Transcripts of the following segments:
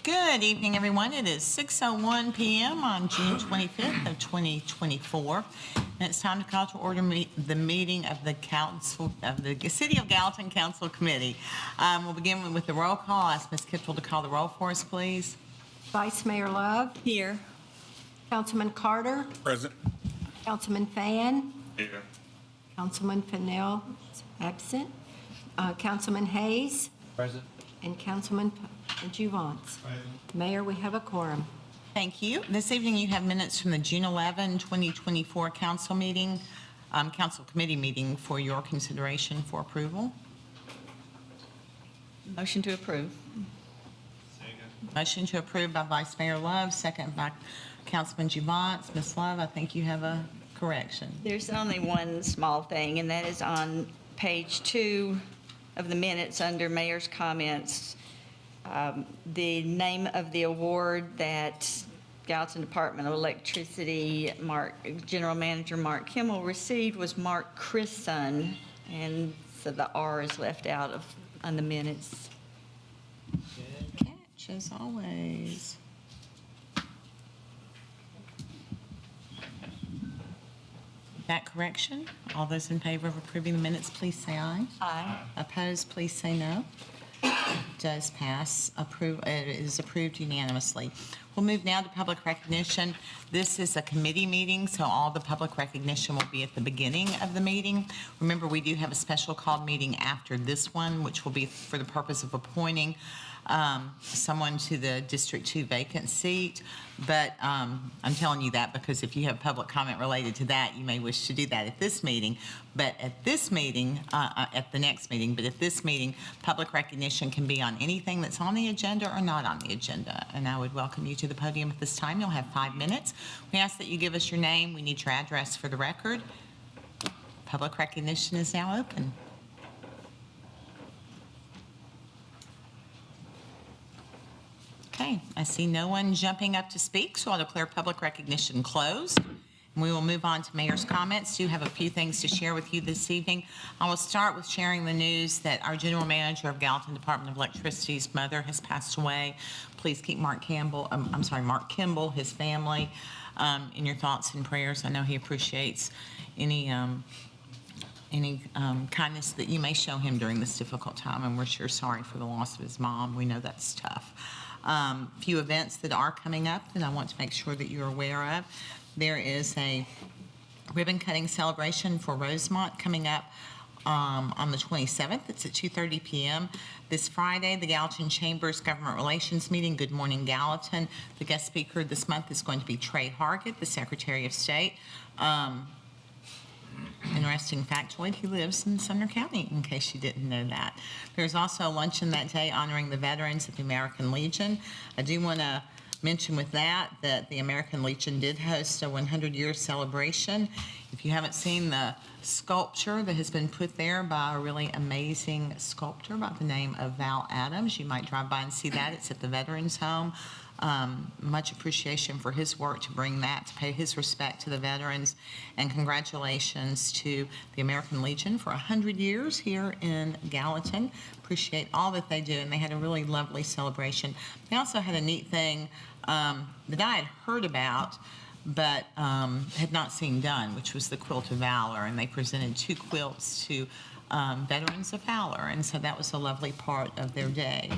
Good evening, everyone. It is 6:01 p.m. on June 25th of 2024, and it's time to call to order the meeting of the Council of the City of Gallatin Council Committee. We'll begin with the roll call. I'll ask Ms. Kittrell to call the roll for us, please. Vice Mayor Love. Here. Councilman Carter. Present. Councilman Fan. Here. Councilman Fennell is absent. Councilman Hayes. Present. And Councilman Juvance. Mayor, we have a quorum. Thank you. This evening you have minutes from the June 11, 2024 council meeting, council committee meeting for your consideration for approval. Motion to approve. Motion to approve by Vice Mayor Love, second by Councilman Juvance. Ms. Love, I think you have a correction. There's only one small thing, and that is on page 2 of the minutes under mayor's comments. The name of the award that Gallatin Department of Electricity General Manager Mark Kimmel received was Mark Chrisson, and so the R is left out on the minutes. Good catch, as always. That correction, all those in favor of approving the minutes, please say aye. Aye. Opposed, please say no. Does pass. It is approved unanimously. We'll move now to public recognition. This is a committee meeting, so all the public recognition will be at the beginning of the meeting. Remember, we do have a special called meeting after this one, which will be for the purpose of appointing someone to the District 2 vacant seat. But I'm telling you that because if you have public comment related to that, you may wish to do that at this meeting. But at this meeting, at the next meeting, but at this meeting, public recognition can be on anything that's on the agenda or not on the agenda. And I would welcome you to the podium at this time. You'll have 5 minutes. We ask that you give us your name. We need your address for the record. Public recognition is now open. Okay, I see no one jumping up to speak, so I'll declare public recognition closed. And we will move on to mayor's comments. Do have a few things to share with you this evening. I will start with sharing the news that our general manager of Gallatin Department of Electricity's mother has passed away. Please keep Mark Kimball, his family, in your thoughts and prayers. I know he appreciates any kindness that you may show him during this difficult time, and we're sure sorry for the loss of his mom. We know that's tough. Few events that are coming up that I want to make sure that you're aware of. There is a ribbon cutting celebration for Rosemont coming up on the 27th. It's at 2:30 p.m. This Friday, the Gallatin Chamber's Government Relations meeting, Good Morning Gallatin. The guest speaker this month is going to be Trey Hargett, the Secretary of State. Interesting factoid, he lives in Sumner County, in case you didn't know that. There's also a luncheon that day honoring the veterans of the American Legion. I do want to mention with that the American Legion did host a 100-year celebration. If you haven't seen the sculpture that has been put there by a really amazing sculptor by the name of Val Adams, you might drive by and see that. It's at the Veterans Home. Much appreciation for his work to bring that, to pay his respect to the veterans, and congratulations to the American Legion for 100 years here in Gallatin. Appreciate all that they do, and they had a really lovely celebration. They also had a neat thing that I had heard about but had not seen done, which was the Quilt of Valor, and they presented 2 quilts to veterans of valor, and so that was a lovely part of their day.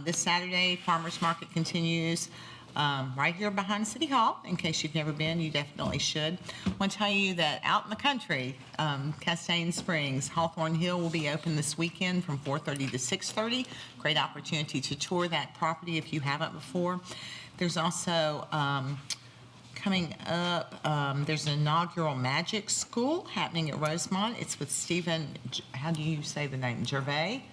This Saturday, Farmers Market continues right here behind City Hall. In case you've never been, you definitely should. I want to tell you that out in the country, Castaigne Springs, Hawthorne Hill will be open this weekend from 4:30 to 6:30. Great opportunity to tour that property if you haven't before. There's also coming up, there's an inaugural magic school happening at Rosemont. It's with Stephen, how do you say the name, Gervais,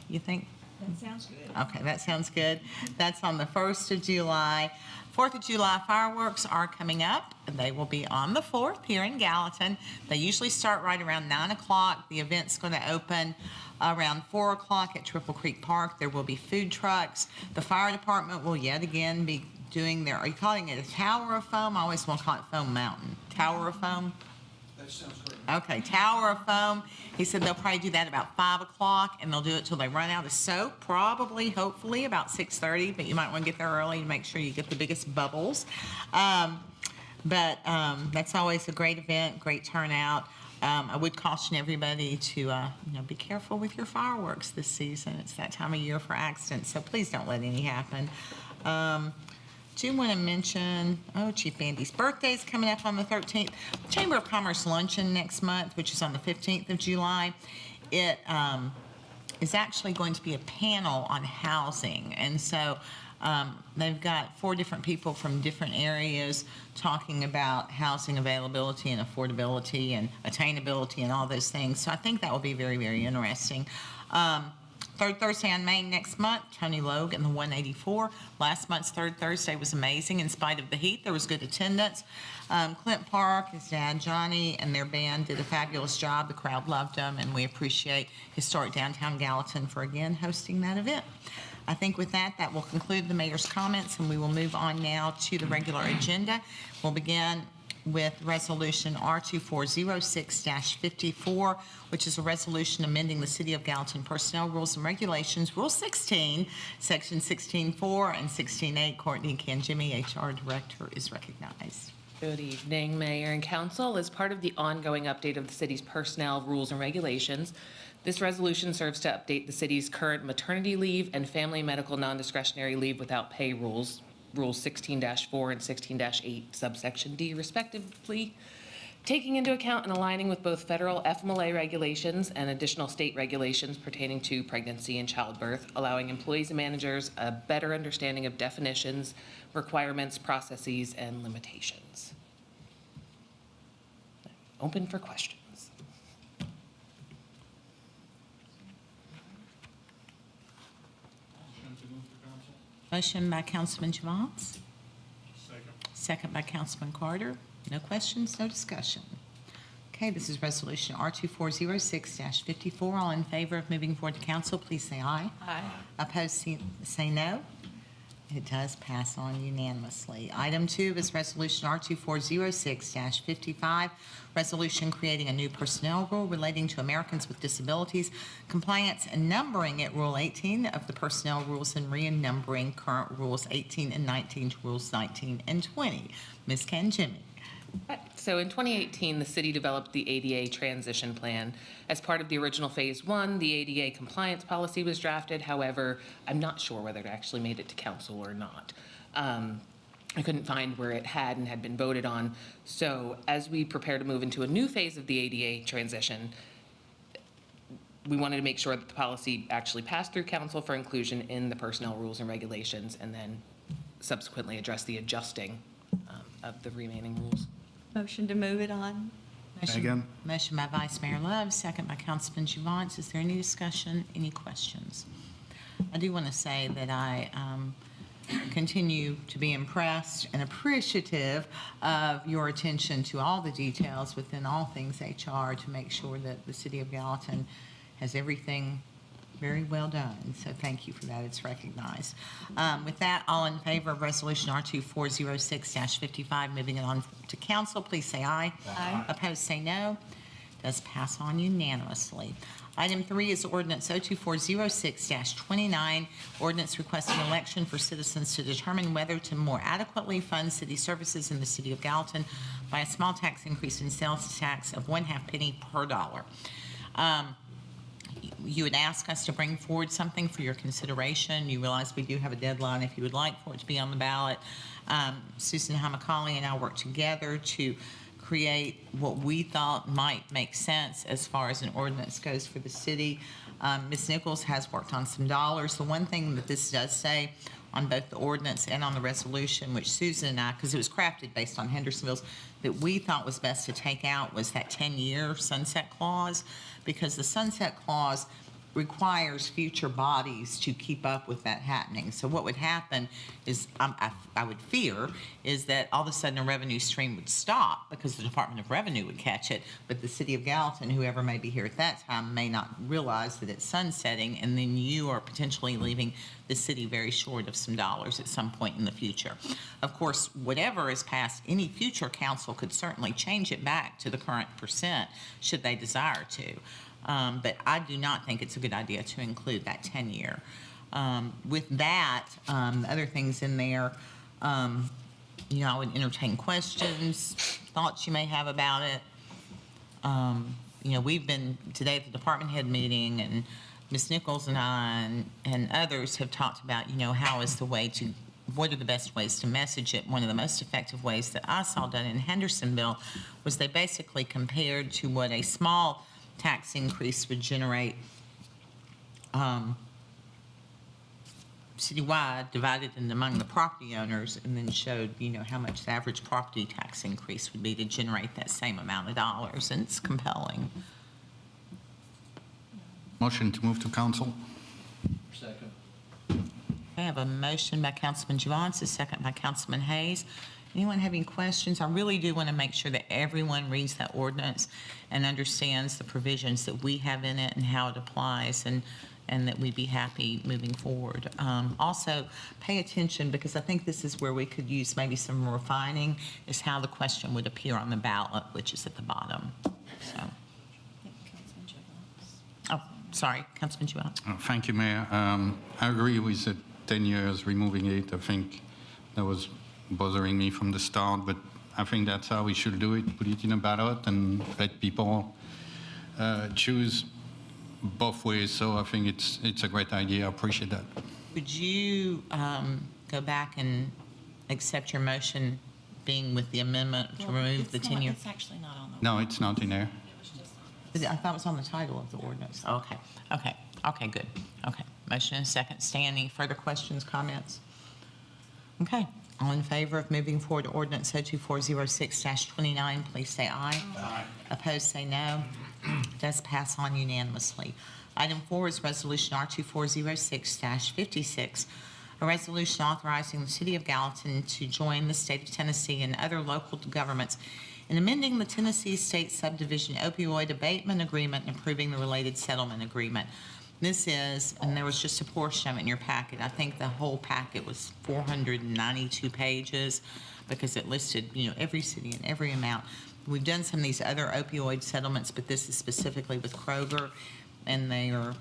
you think? That sounds good. Okay, that sounds good. That's on the 1st of July. 4th of July fireworks are coming up. They will be on the 4th here in Gallatin. They usually start right around 9 o'clock. The event's going to open around 4 o'clock at Triple Creek Park. There will be food trucks. The fire department will yet again be doing their, are you calling it a tower of foam? I always want to call it Foam Mountain. Tower of foam? That sounds great. Okay, Tower of Foam, he said they'll probably do that about 5 o'clock, and they'll do it till they run out of soap, probably, hopefully, about 6:30, but you might want to get there early to make sure you get the biggest bubbles. But that's always a great event, great turnout. I would caution everybody to, be careful with your fireworks this season. It's that time of year for accidents, so please don't let any happen. Do want to mention, Chief Bandy's birthday is coming up on the 13th. Chamber of Commerce luncheon next month, which is on the 15th of July. It is actually going to be a panel on housing, and so they've got 4 different people from different areas talking about housing availability and affordability and attainability and all those things. So I think that will be very, very interesting. Third Thursday on Main next month, Tony Logue and the 184. Last month's third Thursday was amazing. In spite of the heat, there was good attendance. Clint Park, his dad Johnny, and their band did a fabulous job. The crowd loved them, and we appreciate Historic Downtown Gallatin for again hosting that event. I think with that, that will conclude the mayor's comments, and we will move on now to the regular agenda. We'll begin with Resolution R2406-54, which is a resolution amending the City of Gallatin Personnel Rules and Regulations, Rule 16, Section 16.4 and 16.8. Courtney Kanjimi, HR Director, is recognized. Good evening, Mayor and Council. As part of the ongoing update of the city's personnel rules and regulations, this resolution serves to update the city's current maternity leave and family medical non-discretionary leave without pay rules, Rules 16-4 and 16-8, subsection D, respectively, taking into account and aligning with both federal FMLA regulations and additional state regulations pertaining to pregnancy and childbirth, allowing employees and managers a better understanding of definitions, requirements, processes, and limitations. Open for questions. Motion by Councilman Javance, Second. second by Councilman Carter. No questions, no discussion. Okay, this is Resolution R2406-54. All in favor of moving forward to council, please say aye. Aye. Opposed, say no. It does pass on unanimously. Item 2 is Resolution R2406-55, resolution creating a new personnel rule relating to Americans with disabilities, compliance and numbering at Rule 18 of the personnel rules and re-numbering current Rules 18 and 19 to Rules 19 and 20. Ms. Kanjimi. So in 2018, the city developed the ADA transition plan. As part of the original Phase 1, the ADA compliance policy was drafted. However, I'm not sure whether it actually made it to council or not. I couldn't find where it had been voted on. So as we prepare to move into a new phase of the ADA transition, we wanted to make sure that the policy actually passed through council for inclusion in the personnel rules and regulations, and then subsequently address the adjusting of the remaining rules. Motion to move it on. Motion by Vice Mayor Love, second by Councilman Javance. Is there any discussion, any questions? I do want to say that I continue to be impressed and appreciative of your attention to all the details within all things HR to make sure that the City of Gallatin has everything very well done. So thank you for that. It's recognized. With that, all in favor of Resolution R2406-55, moving it on to council, please say aye. Aye. Opposed, say no. Does pass on unanimously. Item 3 is Ordinance 02406-29, ordinance requesting election for citizens to determine whether to more adequately fund city services in the City of Gallatin by a small tax increase in sales tax of 1/2 penny per dollar. You would ask us to bring forward something for your consideration. You realize we do have a deadline if you would like for it to be on the ballot. Susan Hamacali and I worked together to create what we thought might make sense as far as an ordinance goes for the city. Ms. Nichols has worked on some dollars. The one thing that this does say on both the ordinance and on the resolution, which Susan and I, because it was crafted based on Hendersonville's, that we thought was best to take out was that 10-year sunset clause, because the sunset clause requires future bodies to keep up with that happening. So what would happen is, I would fear, is that all of a sudden a revenue stream would stop because the Department of Revenue would catch it, but the city of Gallatin, whoever may be here at that time, may not realize that it's sunsetting, and then you are potentially leaving the city very short of some dollars at some point in the future. Of course, whatever is passed, any future council could certainly change it back to the current percent should they desire to. But I do not think it's a good idea to include that 10-year. With that, other things in there, I would entertain questions, thoughts you may have about it. We've been today at the department head meeting, and Ms. Nichols and I and others have talked about, what are the best ways to message it. One of the most effective ways that I saw done in Hendersonville was they basically compared to what a small tax increase would generate citywide, divided among the property owners, and then showed, how much the average property tax increase would be to generate that same amount of dollars, and it's compelling. Motion to move to council. Second. I have a motion by Councilman Juvance, a second by Councilman Hayes. Anyone have any questions? I really do want to make sure that everyone reads that ordinance and understands the provisions that we have in it and how it applies, and that we be happy moving forward. Also, pay attention, because I think this is where we could use maybe some refining, is how the question would appear on the ballot, which is at the bottom. So, oh, sorry, Councilman Juvance. Thank you, Mayor. I agree with the 10 years, removing it. I think that was bothering me from the start, but I think that's how we should do it. Put it in a ballot and let people choose both ways. So I think it's a great idea. I appreciate that. Would you go back and accept your motion being with the amendment to remove the 10-year? It's actually not on the. No, it's not in there. I thought it was on the title of the ordinance. Oh, okay, good. Okay, motion and second. Stan, any further questions, comments? Okay, all in favor of moving forward to ordinance 02406-29, please say aye. Aye. Opposed, say no. Does pass on unanimously. Item 4 is Resolution R2406-56, a resolution authorizing the City of Gallatin to join the State of Tennessee and other local governments in amending the Tennessee State Subdivision Opioid Abatement Agreement and approving the related settlement agreement. This is, and there was just a portion of it in your packet. I think the whole packet was 492 pages because it listed, every city and every amount. We've done some of these other opioid settlements, but this is specifically with Kroger, and they are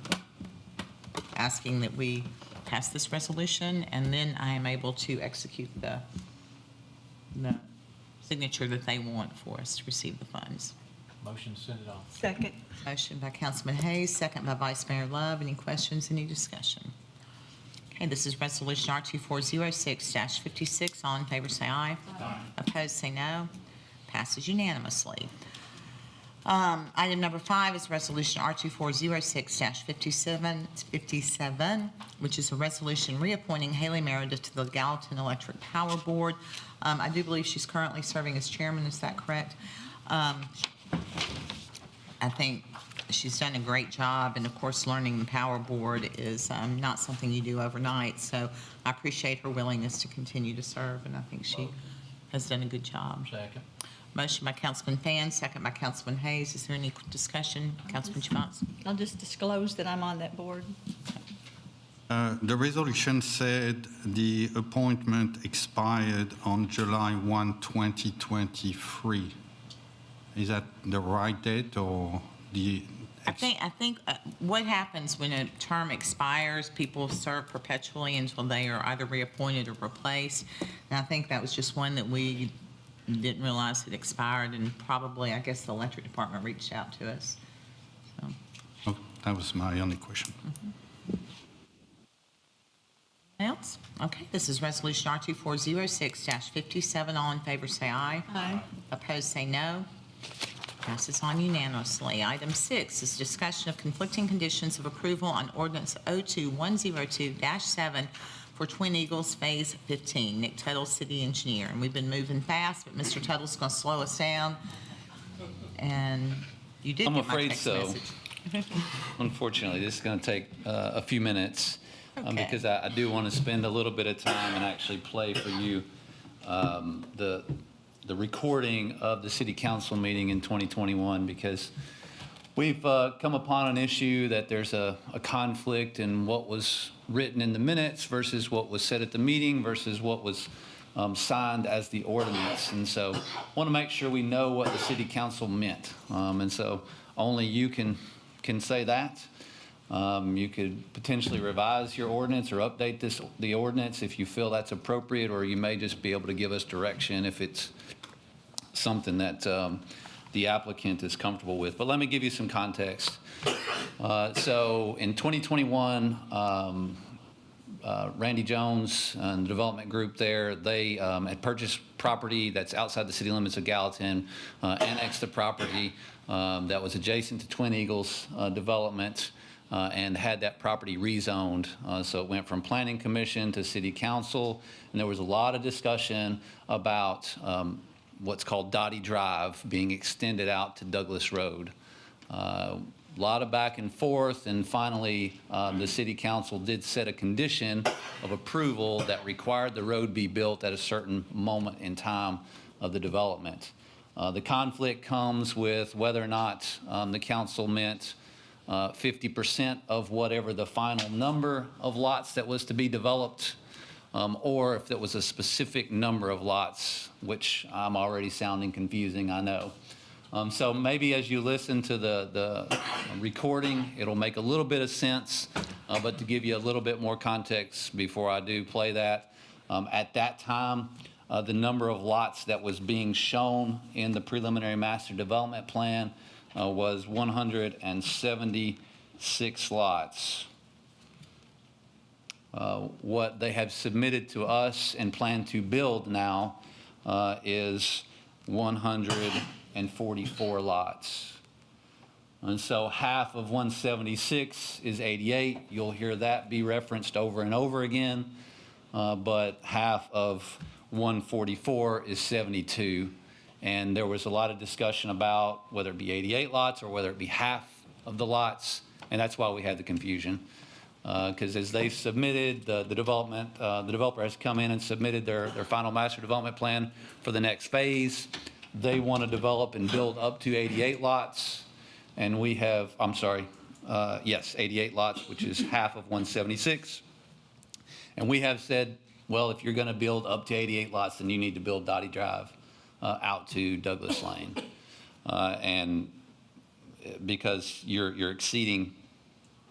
asking that we pass this resolution, and then I am able to execute the signature that they want for us to receive the funds. Motion to send it on. Second. Motion by Councilman Hayes, second by Vice Mayor Love. Any questions, any discussion? Okay, this is Resolution R2406-56. All in favor, say aye. Aye. Opposed, say no. Passes unanimously. Item number 5 is Resolution R2406-57, which is a resolution reappointing Haley Meredith to the Gallatin Electric Power Board. I do believe she's currently serving as chairman. Is that correct? I think she's done a great job, and of course, learning the power board is not something you do overnight. So I appreciate her willingness to continue to serve, and I think she has done a good job. Second. Motion by Councilman Fan, second by Councilman Hayes. Is there any discussion? Councilman Juvance? I'll just disclose that I'm on that board. The resolution said the appointment expired on July 1, 2023. Is that the right date or the? I think what happens when a term expires, people serve perpetually until they are either reappointed or replaced. And I think that was just one that we didn't realize had expired, and probably, I guess, the electric department reached out to us. So. Oh, that was my only question. Else? Okay, this is Resolution R2406-57. All in favor, say aye. Aye. Opposed, say no. Passes on unanimously. Item 6 is discussion of conflicting conditions of approval on Ordinance 02102-7 for Twin Eagles Phase 15. Nick Tuttle, City Engineer. And we've been moving fast, but Mr. Tuttle's going to slow us down. And you did I'm get my afraid text so. message. Unfortunately, this is going to take a few minutes Okay. because I do want to spend a little bit of time and actually play for you the recording of the city council meeting in 2021, because we've come upon an issue that there's a conflict in what was written in the minutes versus what was said at the meeting versus what was signed as the ordinance. And so I want to make sure we know what the city council meant. And so only you can say that. You could potentially revise your ordinance or update the ordinance if you feel that's appropriate, or you may just be able to give us direction if it's something that the applicant is comfortable with. But let me give you some context. So in 2021, Randy Jones and the development group there, they had purchased property that's outside the city limits of Gallatin, annexed the property that was adjacent to Twin Eagles development, and had that property rezoned. So it went from planning commission to city council, and there was a lot of discussion about what's called Dottie Drive being extended out to Douglas Road. A lot of back and forth, and finally the city council did set a condition of approval that required the road be built at a certain moment in time of the development. The conflict comes with whether or not the council meant 50% of whatever the final number of lots that was to be developed, or if there was a specific number of lots, which I'm already sounding confusing, I know. So maybe as you listen to the recording, it'll make a little bit of sense, but to give you a little bit more context before I do play that, at that time, the number of lots that was being shown in the preliminary master development plan was 176 lots. What they have submitted to us and plan to build now is 144 lots. And so half of 176 is 88. You'll hear that be referenced over and over again. But half of 144 is 72. And there was a lot of discussion about whether it be 88 lots or whether it be half of the lots. And that's why we had the confusion. Because as they've submitted, the developer has come in and submitted their final master development plan for the next phase. They want to develop and build up to 88 lots. And we have, 88 lots, which is half of 176. And we have said, well, if you're going to build up to 88 lots, then you need to build Dottie Drive out to Douglas Lane. And because you're exceeding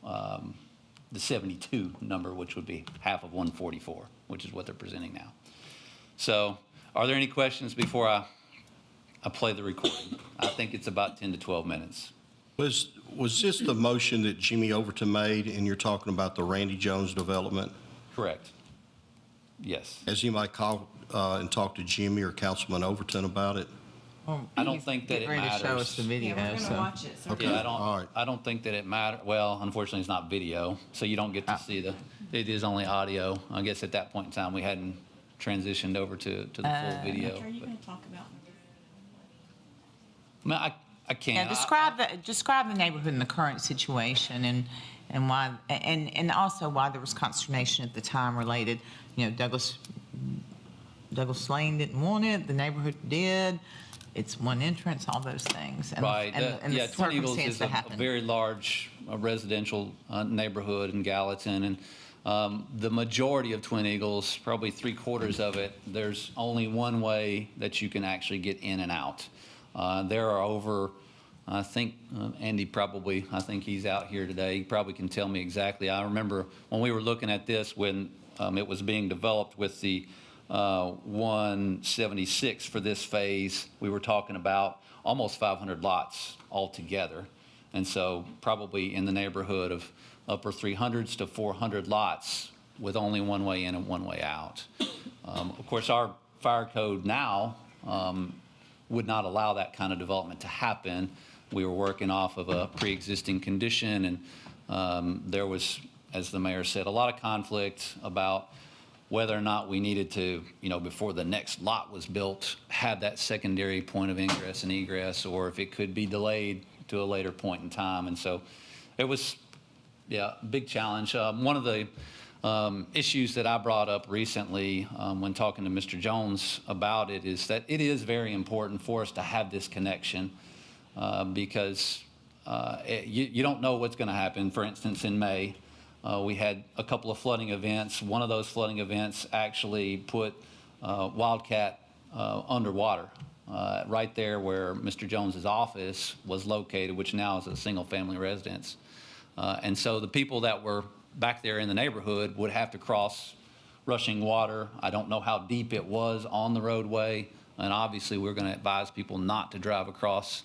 the 72 number, which would be half of 144, which is what they're presenting now. So are there any questions before I play the recording? I think it's about 10 to 12 minutes. Was this the motion that Jimmy Overton made, and you're talking about the Randy Jones development? Correct. Yes. Has anybody called and talked to Jimmy or Councilman Overton about it? I don't think that it Getting ready to show matters. us the video, Yeah, we're going to so. watch it. So Okay. Yeah, All right. I don't think that it matters. Well, unfortunately, it's not video, so you don't get to see it is only audio. I guess at that point in time, we hadn't transitioned over to the full video. Are you going to talk about? I can't. Yeah, describe the neighborhood and the current situation and why, and also why there was consternation at the time related, Douglas Lane didn't want it, the neighborhood did, it's one entrance, all those things. And Right. and the Yeah, Twin Eagles circumstance is that a happened. very large residential neighborhood in Gallatin. And the majority of Twin Eagles, probably 3/4 of it, there's only one way that you can actually get in and out. There are over, I think, Andy I think he's out here today. He probably can tell me exactly. I remember when we were looking at this when it was being developed with the 176 for this phase, we were talking about almost 500 lots altogether. And so probably in the neighborhood of upper 300s to 400 lots with only one way in and one way out. Of course, our fire code now would not allow that kind of development to happen. We were working off of a pre-existing condition, and there was, as the mayor said, a lot of conflict about whether or not we needed to, before the next lot was built, have that secondary point of ingress and egress, or if it could be delayed to a later point in time. And so It was, yeah, a big challenge. One of the issues that I brought up recently when talking to Mr. Jones about it is that it is very important for us to have this connection because you don't know what's going to happen. For instance, in May, we had a couple of flooding events. One of those flooding events actually put Wildcat underwater, right there where Mr. Jones's office was located, which now is a single-family residence. And so the people that were back there in the neighborhood would have to cross rushing water. I don't know how deep it was on the roadway, and obviously we're going to advise people not to drive across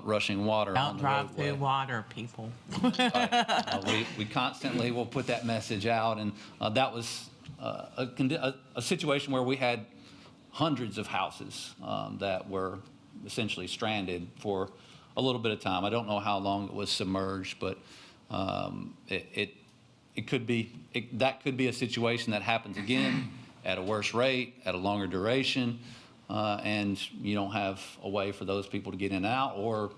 rushing water on Don't the drive roadway. through water, people. We constantly will put that message out, and that was a situation where we had hundreds of houses that were essentially stranded for a little bit of time. I don't know how long it was submerged, but it could be that could be a situation that happens again at a worse rate, at a longer duration, and you don't have a way for those people to get in and out, or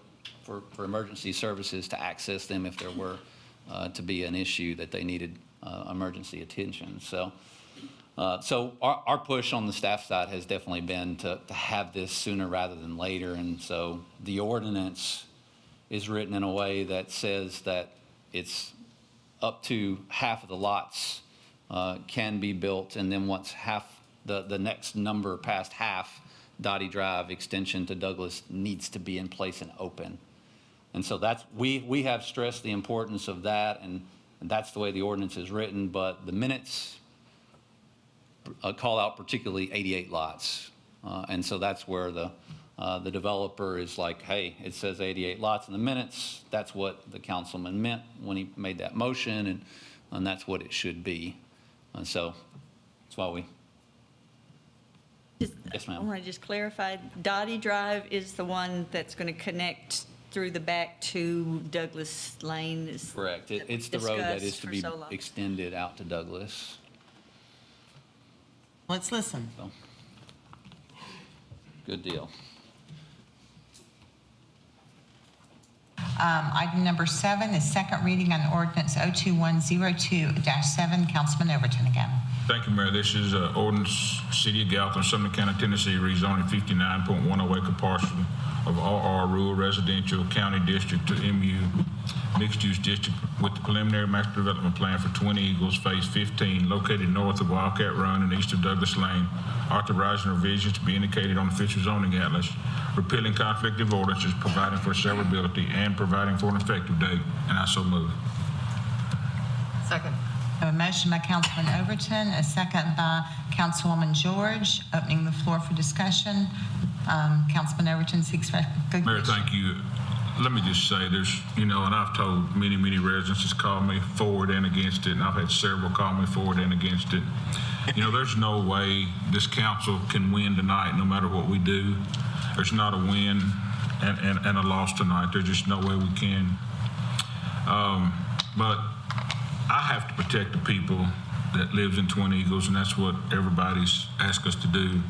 for emergency services to access them if there were to be an issue that they needed emergency attention. So our push on the staff side has definitely been to have this sooner rather than later, and so the ordinance is written in a way that says that it's up to half of the lots can be built, and then once half, the next number past half, Dottie Drive extension to Douglas needs to be in place and open. And so that's, we have stressed the importance of that, and that's the way the ordinance is written, but the minutes call out particularly 88 lots. And so that's where the developer is like, hey, it says 88 lots in the minutes. That's what the councilman meant when he made that motion, and that's what it should be. And so that's why we. Yes, ma'am. I want to just clarify, Dottie Drive is the one that's going to connect through the back to Douglas Lane? Is Correct. It's the road that is to be discussed for so long. extended out to Douglas. Let's listen. So, good deal. Item number 7 is second reading on ordinance 02102-7. Councilman Overton again. Thank you, Mayor. This is ordinance City of Gallatin, Sumner County, Tennessee, rezoning 59.10 acre parcel of RR Rural Residential County District to MU Mixed Use District with the preliminary master development plan for Twin Eagles Phase 15 located north of Wildcat Run and east of Douglas Lane, authorizing revisions to be indicated on official zoning atlas, repealing conflict of ordinances, providing for severability, and providing for an effective date, and I so move. Second. I have a motion by Councilman Overton, a second by Councilwoman George. Opening the floor for discussion. Councilman Overton seeks recognition. Mayor, thank you. Let me just say there's, and I've told many residents call me for it and against it, and I've had several call me for it and against it. There's no way this council can win tonight no matter what we do. There's not a win and a loss tonight. There's just no way we can. But I have to protect the people that lives in Twin Eagles, and that's what everybody's asked us to do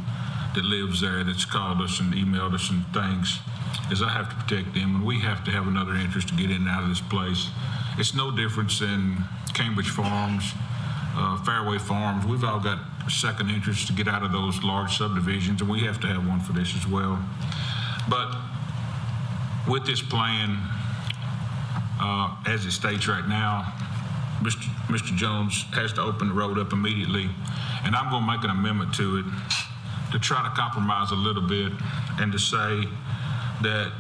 that lives there, that's called us and emailed us and things, is I have to protect them, and we have to have another interest to get in and out of this place. It's no difference in Cambridge Farms, Fairway Farms. We've all got a second interest to get out of those large subdivisions, and we have to have one for this as well. But with this plan, as it states right now, Mr. Jones has to open the road up immediately, and I'm going to make an amendment to it to try to compromise a little bit and to say that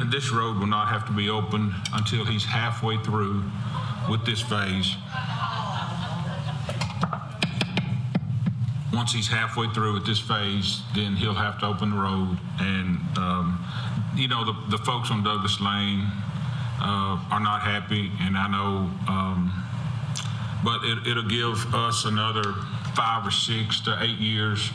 this road will not have to be opened until he's halfway through with this phase. Once he's halfway through with this phase, then he'll have to open the road. And, the folks on Douglas Lane are not happy, and I know, but it'll give us another 5 or 6 to 8 years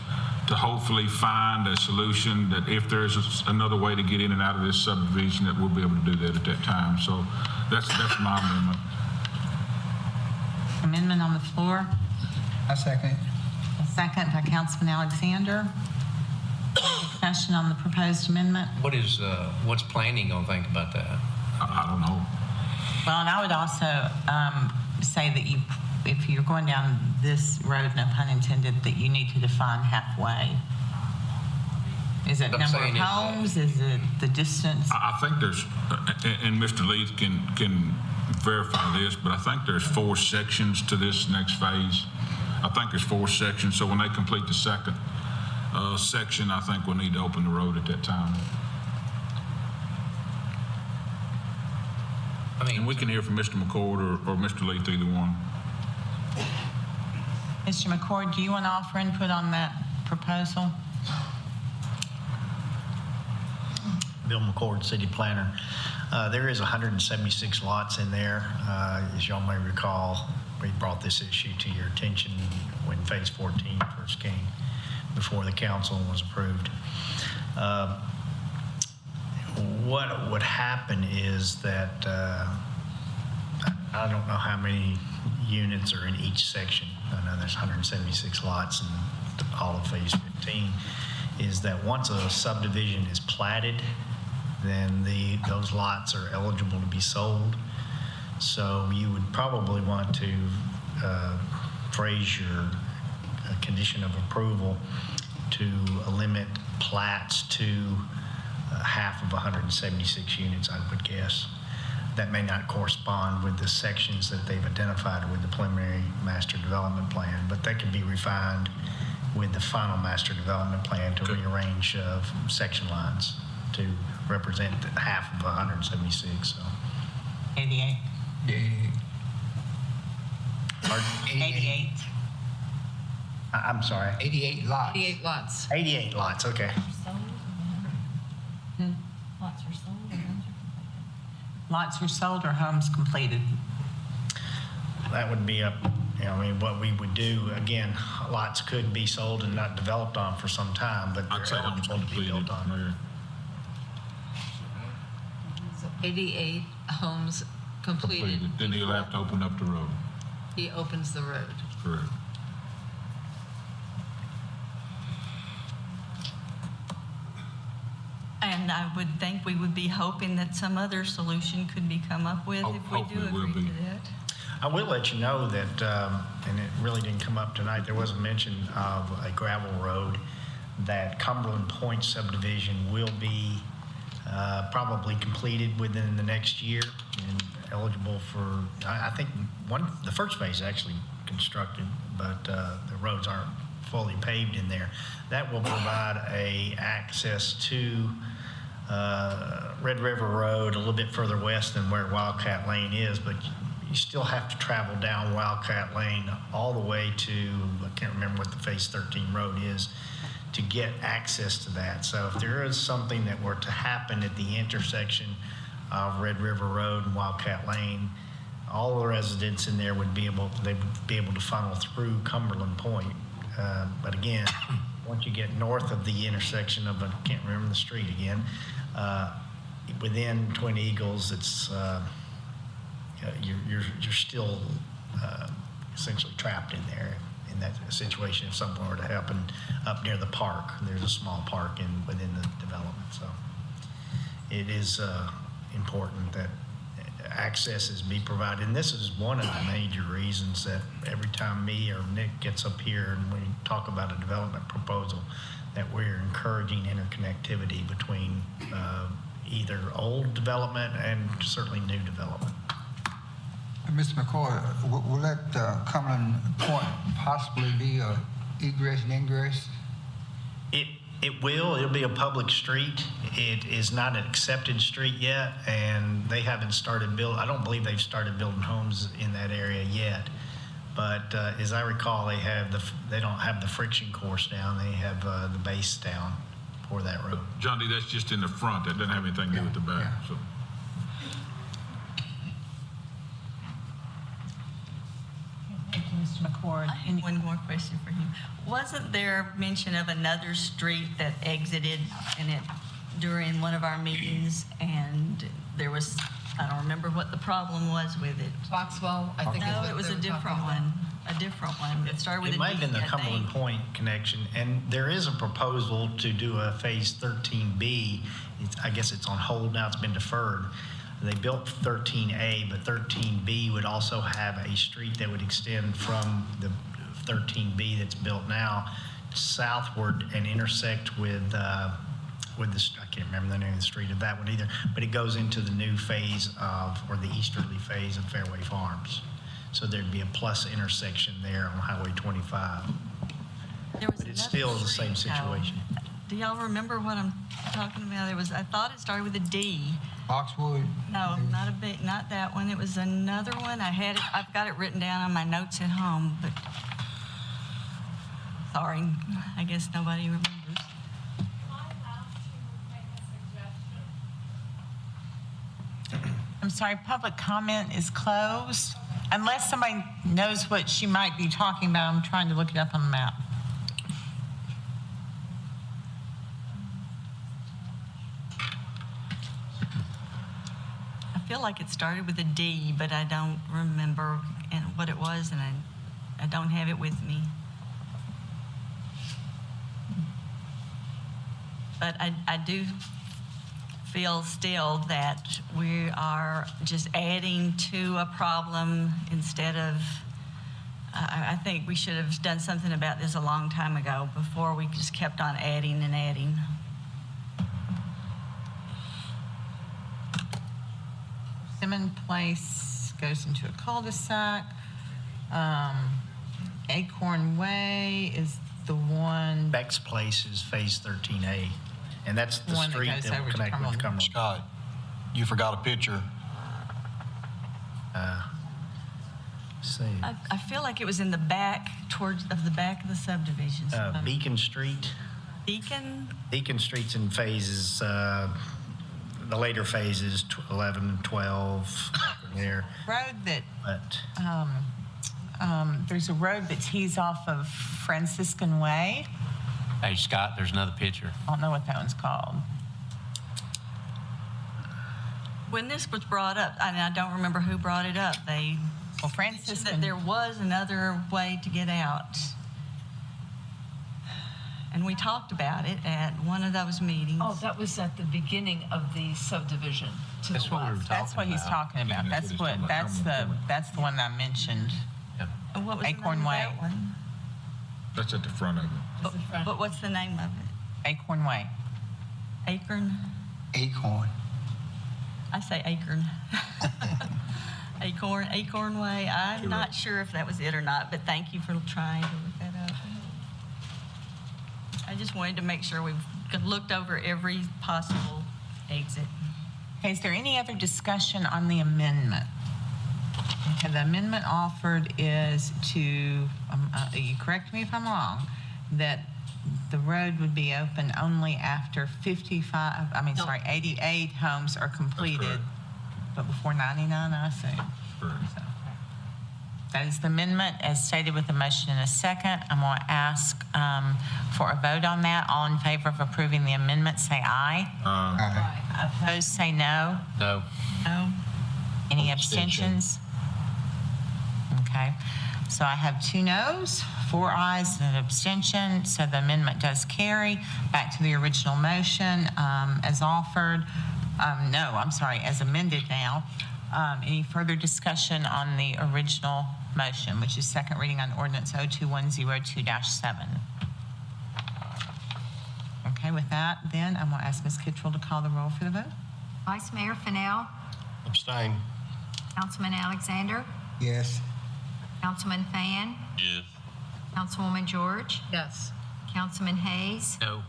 to hopefully find a solution that if there's another way to get in and out of this subdivision, that we'll be able to do that at that time. So that's my amendment. Amendment on the floor. I second. A second by Councilman Alexander. Discussion on the proposed amendment. What's planning gonna think about that? I don't know. Well, and I would also say that if you're going down this road, no pun intended, that you need to define halfway. Is it I'm number of saying is- homes? Is it the distance? I think there's, and Mr. Leith can verify this, but I think there's 4 sections to this next phase. I think there's 4 sections, so when they complete the second section, I think we'll need to open the road at that time. I mean, And we can hear from Mr. McCord or Mr. Leith, either one. Mr. McCord, do you want to offer input on that proposal? Bill McCord, city planner. There is 176 lots in there. As y'all may recall, we brought this issue to your attention when Phase 14 first came before the council and was approved. What would happen is that I don't know how many units are in each section. I know there's 176 lots in all of Phase 15. Is that once a subdivision is platted, then those lots are eligible to be sold. So you would probably want to phrase your condition of approval to limit plats to half of 176 units, I would guess. That may not correspond with the sections that they've identified with the preliminary master development plan, but that could be refined with the final master development plan to rearrange section lines to represent half of 176. So 88. 88. I'm sorry. 88 lots. 88 lots. 88 lots. Okay. Lots are sold and homes are completed. Lots were sold or homes completed? That would be up. I mean, what we would do again, lots could be sold and not developed on for some time, but I'd say they're homes eligible to be completed, built on. Mayor. So 88 homes completed. Then he'll have to open up the road. He opens the road. Correct. And I would think we would be hoping that some other solution could be come up with if we do Hopefully will agree be. to that. I will let you know that, and it really didn't come up tonight, there was a mention of a gravel road that Cumberland Point subdivision will be probably completed within the next year and eligible for, I think the first phase is actually constructed, but the roads aren't fully paved in there. That will provide a access to Red River Road a little bit further west than where Wildcat Lane is, but you still have to travel down Wildcat Lane all the way to, I can't remember what the Phase 13 road is, to get access to that. So if there is something that were to happen at the intersection of Red River Road and Wildcat Lane, all the residents in there would be able to funnel through Cumberland Point. But again, once you get north of the intersection of, I can't remember the street again, within Twin Eagles, it's you're still essentially trapped in there in that situation if something were to happen up near the park. There's a small park within the development, so it is important that accesses be provided. And this is one of the major reasons that every time me or Nick gets up here and we talk about a development proposal, that we're encouraging interconnectivity between either old development and certainly new development. Mr. McCoy, will that Cumberland Point possibly be a egress and ingress? It will. It'll be a public street. It is not an accepted street yet, and they haven't started building. I don't believe they've started building homes in that area yet. But as I recall, they don't have the friction course down. They have the base down for that road. John D., that's just in the front. That doesn't have anything to do with the back. Yeah. So. Thank you, Mr. McCord. I have one more question for you. Wasn't there mention of another street that exited in it during one of our meetings, and there was, I don't remember what the problem was with it. Foxwell, I think is No, what it was they a were talking different about. one. A different one. It started with a It might have been the D, I Cumberland think. Point connection, and there is a proposal to do a Phase 13B. I guess it's on hold now, it's been deferred, They built 13A, but 13B would also have a street that would extend from the 13B that's built now southward and intersect with this, I can't remember the name of the street of that one either, but it goes into the new phase of, or the easterly phase of Fairway Farms. So there'd be a plus intersection there on Highway 25. But it's still the same situation. Do y'all remember what I'm talking about? I thought it started with a D. Boxwood? No, not that one. It was another one. I've got it written down on my notes at home, but sorry, I guess nobody remembers. I'm sorry, public comment is closed. Unless somebody knows what she might be talking about, I'm trying to look it up on the map. I feel like it started with a D, but I don't remember what it was, and I don't have it with me. But I do feel still that we are just adding to a problem instead of, I think we should have done something about this a long time ago before we just kept on adding and adding. Simmons Place goes into a cul-de-sac. Acorn Way is the one. Beck's Place is Phase 13A, and that's the One that street goes that will over to connect with Cumberland. Cumberland. Scott, you forgot a picture. See, I feel like it was in the back, towards the back of the subdivision. Beacon Street. Beacon? Street's in phases, the later phases, 11, 12, there. Road that, But there's a road that tees off of Franciscan Way. Hey, Scott, there's another picture. I don't know what that one's called. When this was brought up, and I don't remember who brought it up, they Well, mentioned Franciscan. that there was another way to get out. And we talked about it at one of those meetings. Oh, that was at the beginning of the subdivision to That's the what we were west. That's what he's talking about. That's the one that I mentioned. And what was the Acorn name Way. of that one? That's at the front of it. But what's the name of it? Acorn Way. Acorn? Acorn. I say acorn. Acorn Way. I'm not sure if that was it or not, but thank you for trying to look that up. I just wanted to make sure we've looked over every possible exit. Okay, is there any other discussion on the amendment? Okay, the amendment offered is to, you correct me if I'm wrong, that the road would be open only after 88 homes are completed, correct. but before 99, I assume. Correct. So, that is the amendment as stated with a motion and a second. I'm going to ask for a vote on that. All in favor of approving the amendment, say aye. Opposed, say no. No. No? Any abstentions? Okay, so I have 2 noes, 4 ayes, and an abstention, so the amendment does carry. Back to the original motion as offered. As amended now. Any further discussion on the original motion, which is second reading on ordinance 02102-7? Okay, with that, then, I'm going to ask Ms. Kittrell to call the roll for the vote. Vice Mayor Fennell, Abstain. Councilman Alexander, Yes. Councilman Fan, Yes. Councilwoman George, Yes. Councilman Hayes, No.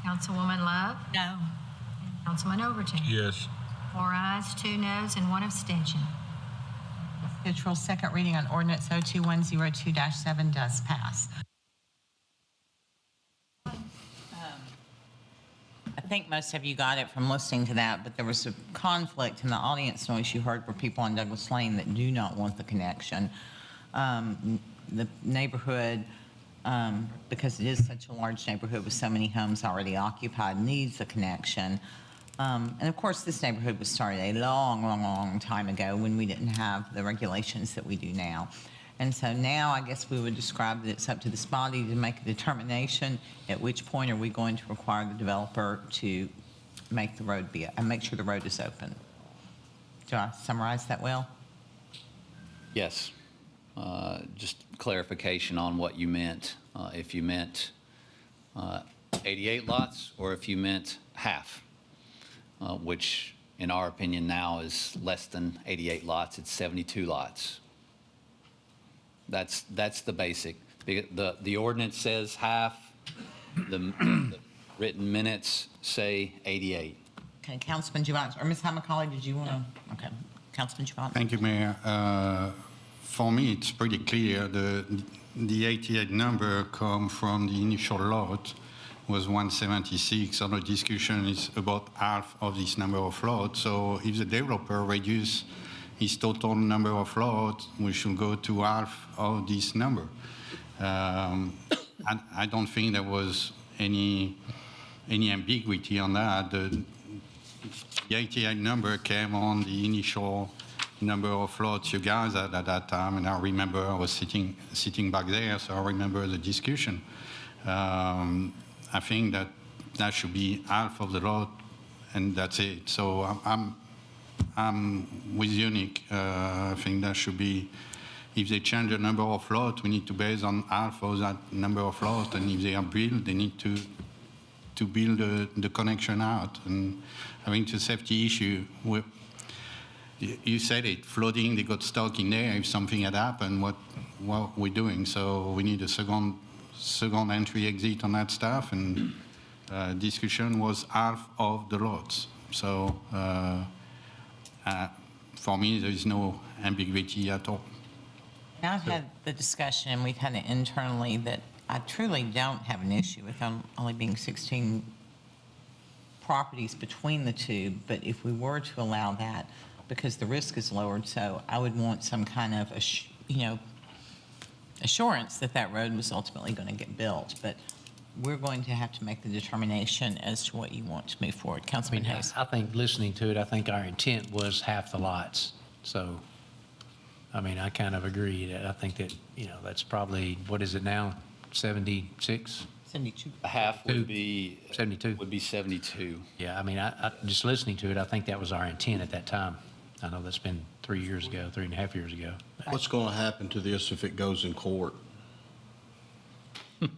Councilwoman Love, No. Councilman Overton. Yes. 4 ayes, 2 noes, and 1 abstention. Kittrell, second reading on ordinance 02102-7 does pass. I think most of you got it from listening to that, but there was a conflict in the audience noise you heard were people on Douglas Lane that do not want the connection. The neighborhood, because it is such a large neighborhood with so many homes already occupied, needs a connection. And of course, this neighborhood was started a long, long, long time ago when we didn't have the regulations that we do now. And so now I guess we would describe that it's up to this body to make a determination at which point are we going to require the developer to make the road make sure the road is open. Do I summarize that well? Yes. Just clarification on what you meant. If you meant 88 lots or if you meant half, which in our opinion now is less than 88 lots, it's 72 lots. That's the basic. The ordinance says half, the written minutes say 88. Okay, Councilman Javante, or Ms. Hammacaulay, did you want to? Okay, Councilman Javante. Thank you, Mayor. For me, it's pretty clear. The 88 number come from the initial lot was 176. So the discussion is about half of this number of lots. So if the developer reduce his total number of lots, we should go to half of this number. I don't think there was any ambiguity on that. The 88 number came on the initial number of lots you guys had at that time, and I remember I was sitting back there, so I remember the discussion. I think that should be half of the lot, and that's it. So I'm with you, Nick. I think that should be, if they change the number of lots, we need to base on half of that number of lots, and if they are built, they need to build the connection out. And I think the safety issue, you said it, flooding, they got stuck in there. If something had happened, what we're doing? So we need a second entry exit on that stuff, and discussion was half of the lots. So for me, there is no ambiguity at all. Now I've had the discussion, we've had it internally, that I truly don't have an issue with only being 16 properties between the two, but if we were to allow that, because the risk is lowered, so I would want some kind of, assurance that that road was ultimately going to get built. But we're going to have to make the determination as to what you want to move forward. Councilman Hayes. I think listening to it, I think our intent was half the lots. So, I mean, I kind of agree that I think that, that's probably, what is it now, 76? 72. Half would be 72. Would be 72. Yeah, I mean, I just listening to it, I think that was our intent at that time. I know that's been 3 years ago, 3.5 years ago. What's going to happen to this if it goes in court? Who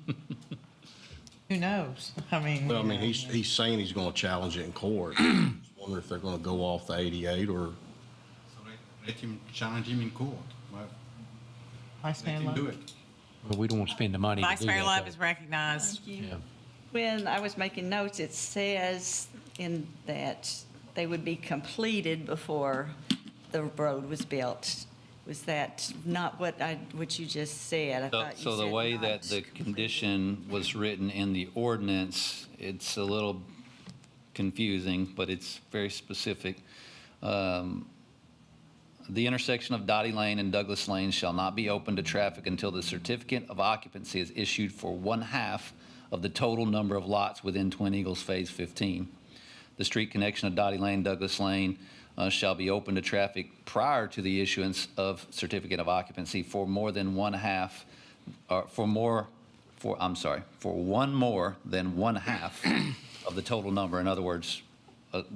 knows? I mean. Well, I mean, he's saying he's going to challenge it in court. I wonder if they're going to go off the 88 or. So let him challenge him in court. Well, Vice let Mayor him Love. do it. But we don't want to spend the money to Vice do Mayor that, Love though. is recognized. Yeah. When I was making notes, it says in that they would be completed before the road was built. Was that not what you just said? I thought you So the said way not that the condition was written in the ordinance, it's a little confusing, but it's very specific. The intersection of Dottie Lane and Douglas Lane shall not be open to traffic until the certificate of occupancy is issued for 1/2 of the total number of lots within Twin Eagles Phase 15. The street connection of Dottie Lane, Douglas Lane shall be open to traffic prior to the issuance of certificate of occupancy for more than 1/2, or for one more than 1/2 of the total number. In other words,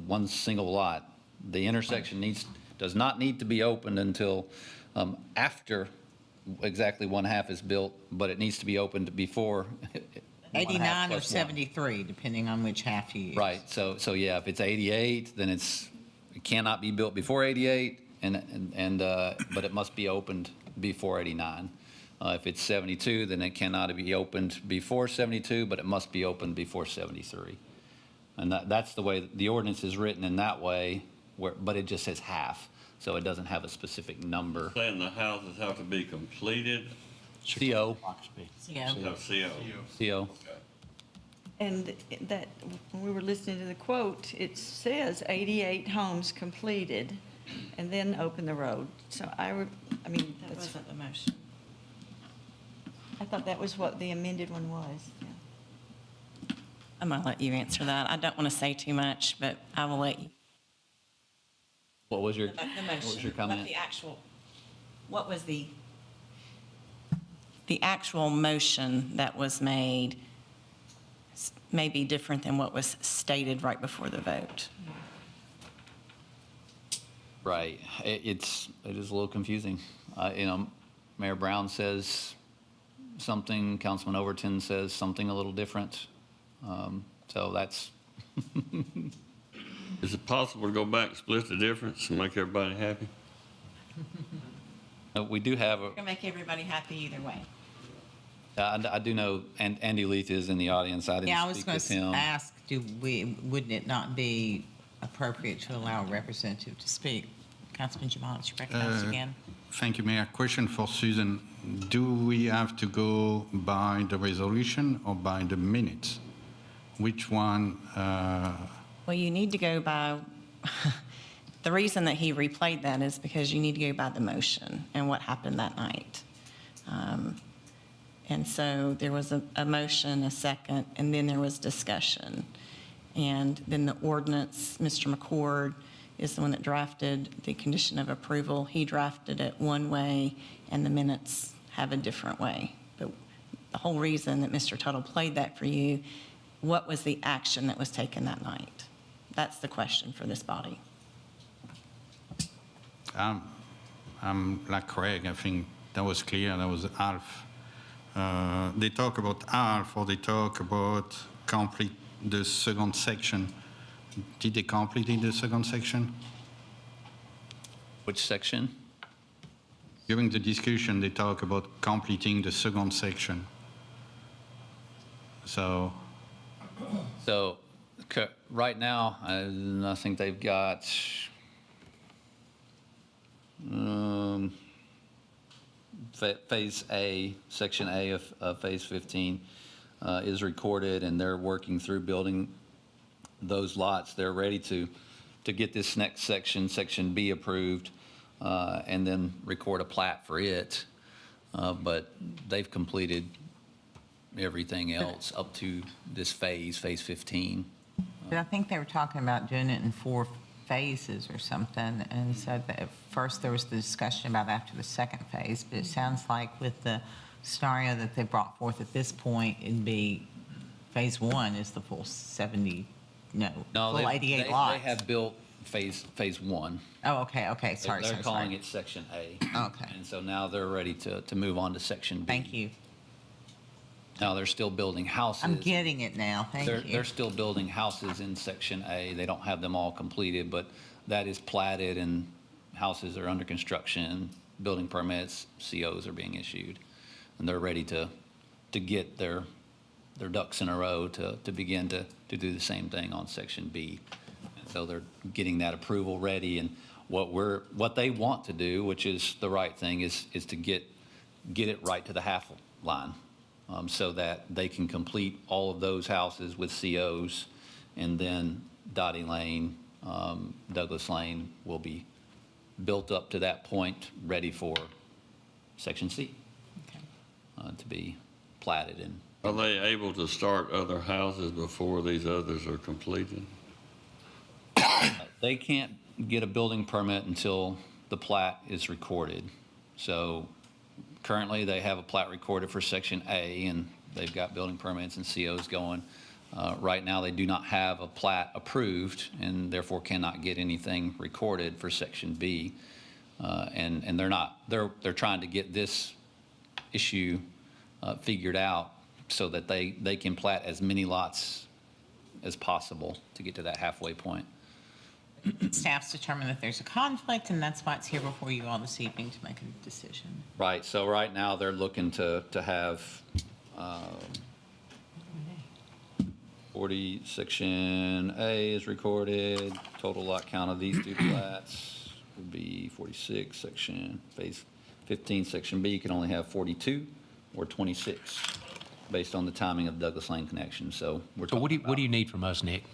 one single lot. The intersection does not need to be opened until after exactly 1/2 is built, but it needs to be opened before 89 1/2 or plus 73, depending on which half you use. Right, so yeah, if it's 88, then it cannot be built before 88, but it must be opened before 89. If it's 72, then it cannot be opened before 72, but it must be opened before 73. And that's the way the ordinance is written in that way, but it just says half, so it doesn't have a specific number. Saying the houses have to be completed, CO. Yeah. have CO. CO. And that, when we were listening to the quote, it says 88 homes completed and then open the road. So That wasn't the motion. I thought that was what the amended one was. Yeah. I'm going to let you answer that. I don't want to say too much, but I will let you. What was your, The motion. what was your comment? What was the actual motion that was made may be different than what was stated right before the vote. Right. It is a little confusing. Mayor Brown says something, Councilman Overton says something a little different. So that's, Is it possible to go back and split the difference and make everybody happy? we do have a, We're going to make everybody happy either way. I do know, and Andy Leith is in the audience. I Yeah, I didn't was speak going with to him. ask, wouldn't it not be appropriate to allow a representative to speak? Councilman Jamal, you recognize again? Thank you, Mayor. Question for Susan. Do we have to go by the resolution or by the minutes? Which one? Well, you need to go by, the reason that he replayed that is because you need to go by the motion and what happened that night. And so there was a motion, a second, and then there was discussion. And then the ordinance, Mr. McCord is the one that drafted the condition of approval. He drafted it one way, and the minutes have a different way. But the whole reason that Mr. Tuttle played that for you, what was the action that was taken that night? That's the question for this body. I'm like Craig. I think that was clear. That was half. They talk about half, or they talk about complete the second section. Did they complete the second section? Which section? During the discussion, they talk about completing the second section. So Right now, I think they've got Phase A, Section A of Phase 15 is recorded, and they're working through building those lots. They're ready to get this next section, Section B, approved, and then record a plat for it. But they've completed everything else up to this phase 15. But I think they were talking about doing it in 4 phases or something, and so that at first there was the discussion about after the second phase, but it sounds like with the scenario that they brought forth at this point, it'd be phase 1 is the full 70, full 88 lots. They have built phase 1. Oh, okay, sorry. They're calling it Section A. Okay. And so now they're ready to move on to Section B. Thank you. Now, they're still building houses. I'm getting it now, thank you. They're still building houses in Section A. They don't have them all completed, but that is platted, and houses are under construction, building permits, COs are being issued, and they're ready to get their ducks in a row to begin to do the same thing on Section B. And so they're getting that approval ready, and what they want to do, which is the right thing, is to get it right to the half line. So that they can complete all of those houses with COs, and then Dottie Lane, Douglas Lane will be built up to that point, ready for Section C to be platted. And Are they able to start other houses before these others are completed? they can't get a building permit until the plat is recorded. So currently, they have a plat recorded for Section A, and they've got building permits and COs going. Right now, they do not have a plat approved, and therefore cannot get anything recorded for Section B. And they're trying to get this issue figured out so that they can plat as many lots as possible to get to that halfway point. Staff's determined that there's a conflict, and that's why it's here before you all this evening to make a decision. Right, so right now, they're looking to have 40, Section A is recorded, total lot count of these 2 plats would be 46, Phase 15, Section B can only have 42 or 26, based on the timing of Douglas Lane connection, so we're So talking what do you need from us, Nick?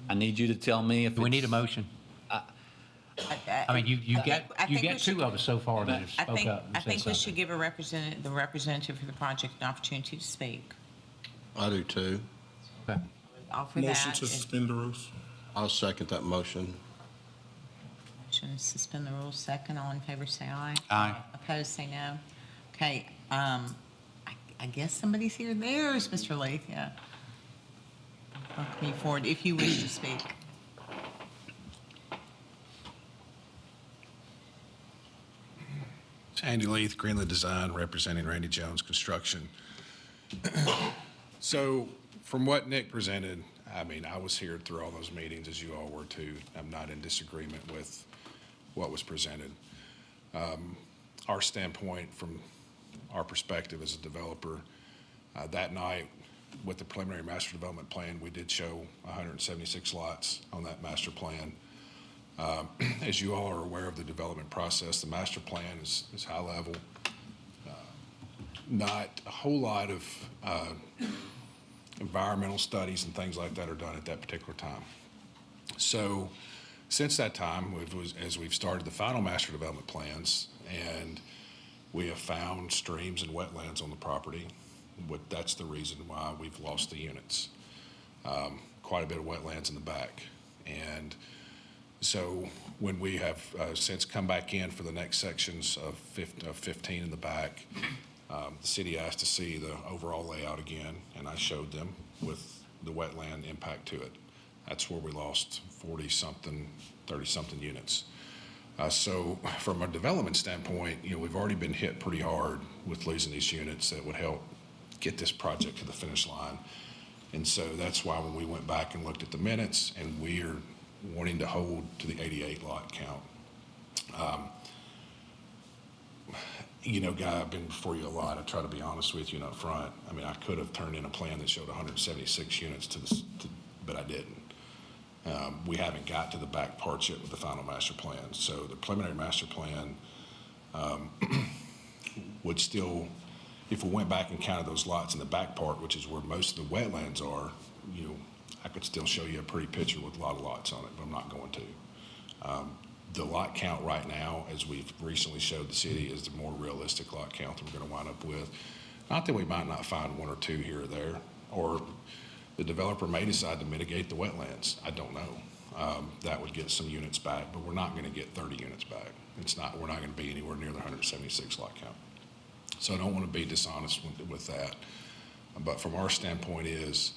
I need you to tell me if Do we need a it's- motion? I mean, you got I think we 2 should- of us so far that have I spoke think, up and I said think we something. should give the representative for the project an opportunity to speak. I do too. Okay. Offer Motion that. to suspend the rules. I'll second that motion. Motion to suspend the rules, second. All in favor, say aye. Aye. Opposed, say no. Okay, I guess somebody's here. There's Mr. Leith, yeah. Welcome you forward if you wish to speak. Andy Leith, Greenland Design, representing Randy Jones Construction. So from what Nick presented, I mean, I was here through all those meetings, as you all were too. I'm not in disagreement with what was presented. Our standpoint from our perspective as a developer, that night with the preliminary master development plan, we did show 176 lots on that master plan. As you all are aware of the development process, the master plan is high level. Not a whole lot of environmental studies and things like that are done at that particular time. So since that time, as we've started the final master development plans, and we have found streams and wetlands on the property. That's the reason why we've lost the units. Quite a bit of wetlands in the back. And so when we have since come back in for the next sections of 15 in the back, the city asked to see the overall layout again, and I showed them with the wetland impact to it. That's where we lost 40-something, 30-something units. So from a development standpoint, we've already been hit pretty hard with losing these units that would help get this project to the finish line. And so that's why when we went back and looked at the minutes, and we are wanting to hold to the 88 lot count. Guy, I've been before you a lot. I try to be honest with you up front. I mean, I could have turned in a plan that showed 176 units but I didn't. We haven't got to the back parts yet with the final master plan. So the preliminary master plan would still, if we went back and counted those lots in the back part, which is where most of the wetlands are, I could still show you a pretty picture with a lot of lots on it, but I'm not going to. The lot count right now, as we've recently showed the city, is the more realistic lot count that we're going to wind up with. Not that we might not find one or two here or there, or the developer may decide to mitigate the wetlands. I don't know. That would get some units back, but we're not going to get 30 units back. We're not going to be anywhere near the 176 lot count. So I don't want to be dishonest with that. But from our standpoint is,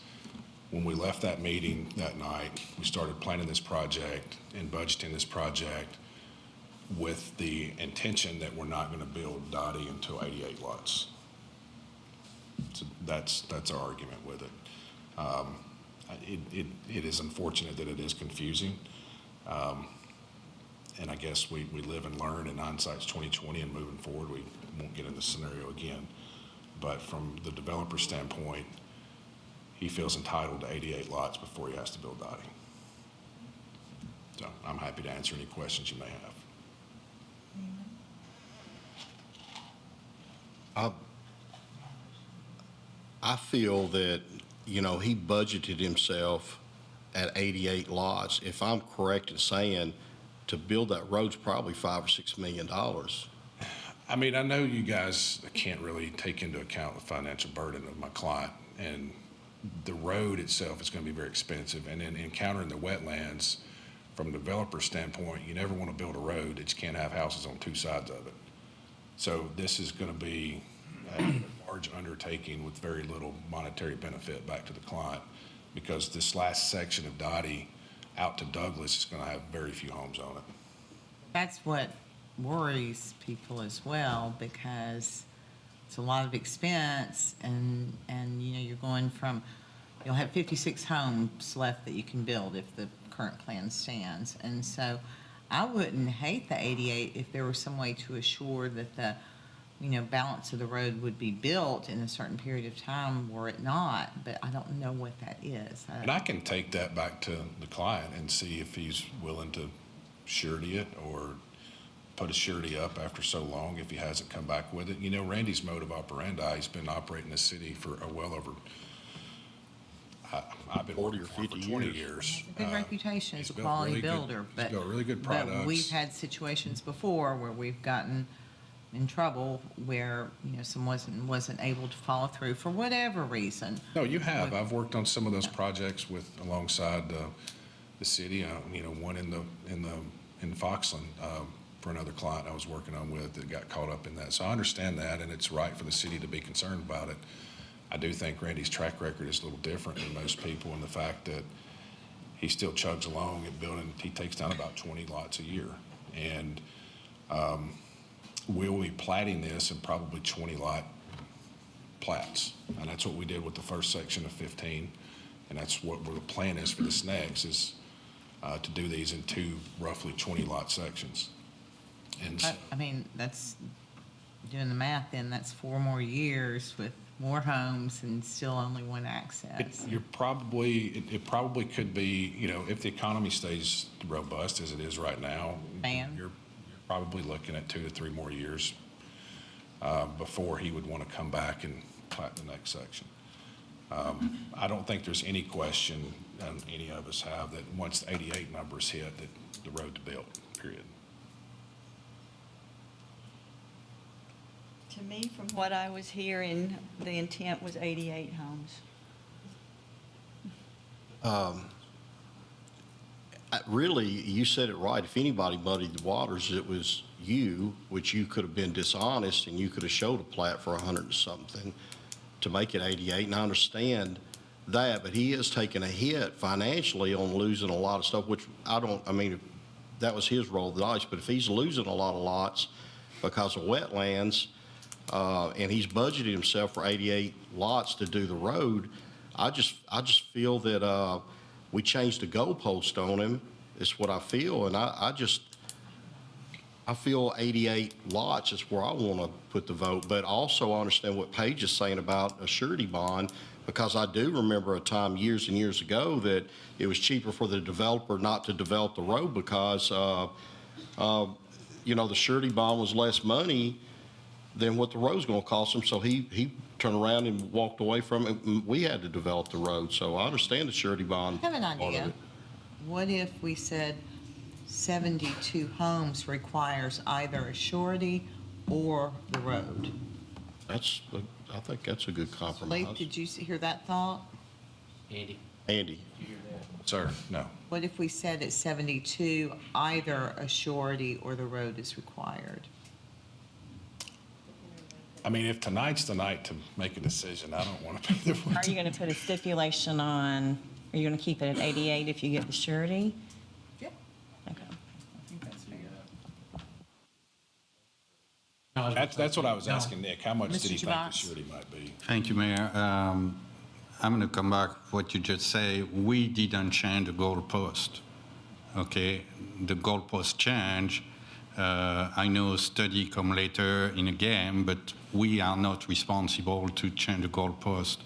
when we left that meeting that night, we started planning this project and budgeting this project with the intention that we're not going to build Dottie until 88 lots. So that's our argument with it. It is unfortunate that it is confusing. And I guess we live and learn, and hindsight's 20/20, and moving forward, we won't get in this scenario again. But from the developer standpoint, he feels entitled to 88 lots before he has to build Dottie. So I'm happy to answer any questions you may have. I feel that, he budgeted himself at 88 lots. If I'm correct in saying, to build that road's probably $5 or $6 million. I mean, I know you guys can't really take into account the financial burden of my client, and the road itself is going to be very expensive. And then encountering the wetlands, from a developer standpoint, you never want to build a road that you can't have houses on two sides of it. So this is going to be a large undertaking with very little monetary benefit back to the client, because this last section of Dottie out to Douglas is going to have very few homes on it. That's what worries people as well, because it's a lot of expense, and you're going from, you'll have 56 homes left that you can build if the current plan stands. And so I wouldn't hate the 88 if there was some way to assure that the balance of the road would be built in a certain period of time, were it not, but I don't know what that is. And I can take that back to the client and see if he's willing to surety it, or put a surety up after so long if he hasn't come back with it. Randy's mode of operandi, he's been operating this city for well over, I've been 40 or working for 50 20 years. years. A good reputation as a built quality really good- builder, he's built really good products. But we've had situations before where we've gotten in trouble where someone wasn't able to follow through for whatever reason. No, you have. I've worked on some of those projects alongside the city. One in Foxland for another client I was working on with that got caught up in that. So I understand that, and it's right for the city to be concerned about it. I do think Randy's track record is a little different than most people in the fact that he still chugs along at building. He takes down about 20 lots a year, and we'll be platting this in probably 20 lot plats. And that's what we did with the first section of 15. And that's what the plan is for this next, is to do these in two roughly 20 lot sections. And so, I mean, that's, doing the math then, that's 4 more years with more homes and still only one access. it probably could be, you know, if the economy stays robust as it is right now, you're probably looking at 2 to 3 more years before he would want to come back and plat the next section. I don't think there's any question, and any of us have, that once the 88 numbers hit, that the road's built, period. To me, from what I was hearing, the intent was 88 homes. Really, you said it right. If anybody muddied the waters, it was you, which you could have been dishonest and you could have showed a plat for 100 and something to make it 88. And I understand that, but he has taken a hit financially on losing a lot of stuff, which that was his roll of the dice. But if he's losing a lot of lots because of wetlands, and he's budgeted himself for 88 lots to do the road, I just feel that we changed the goalpost on him, is what I feel. And I feel 88 lots is where I want to put the vote. But also I understand what Paige is saying about a surety bond, because I do remember a time years and years ago that it was cheaper for the developer not to develop the road because, you know, the surety bond was less money than what the road's going to cost him. So he turned around and walked away from it. And we had to develop the road. So I understand the surety bond. I have an part of idea. it. What if we said 72 homes requires either a surety or the road? I think that's a good compromise. Lee, did you hear that thought? Andy? Andy? Sir, no. What if we said at 72, either a surety or the road is required? I mean, if tonight's the night to make a decision, I don't want to be the one. Are you going to put a stipulation on, are you going to keep it at 88 if you get the surety? Yeah. Okay. I think that's fair. That's what I was asking Nick. How much Mr. did he think the Javats? surety might be? Thank you, Mayor. I'm going to come back to what you just say. We didn't change the goalpost, okay? The goalpost change. I know study come later in a game, but we are not responsible to change the goalpost.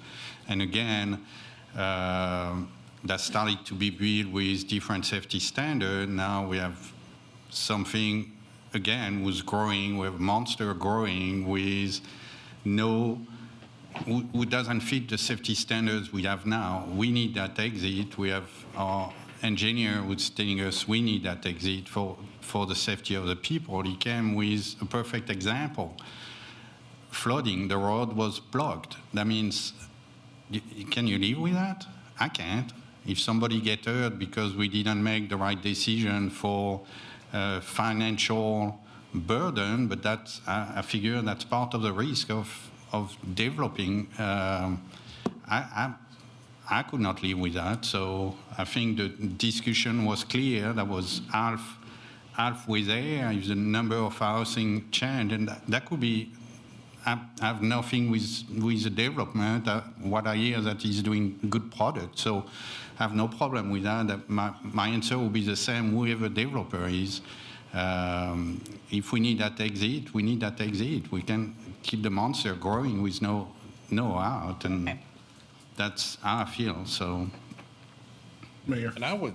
And again, that started to be built with different safety standards. Now we have something, again, was growing, we have monster growing with who doesn't fit the safety standards we have now. We need that exit. We have our engineer who's telling us we need that exit for the safety of the people. He came with a perfect example. Flooding, the road was blocked. That means, can you live with that? I can't. If somebody get hurt because we didn't make the right decision for financial burden, but that's, I figure that's part of the risk of developing. I could not live with that. So I think the discussion was clear. That was halfway there. If the number of housing changed, and that could be, I have nothing with the development. What I hear that he's doing good product. So I have no problem with that. My answer will be the same, whoever developer is. If we need that exit, we need that exit. We can keep the monster growing with no out. And okay. That's how I feel, so. Mayor. And I would.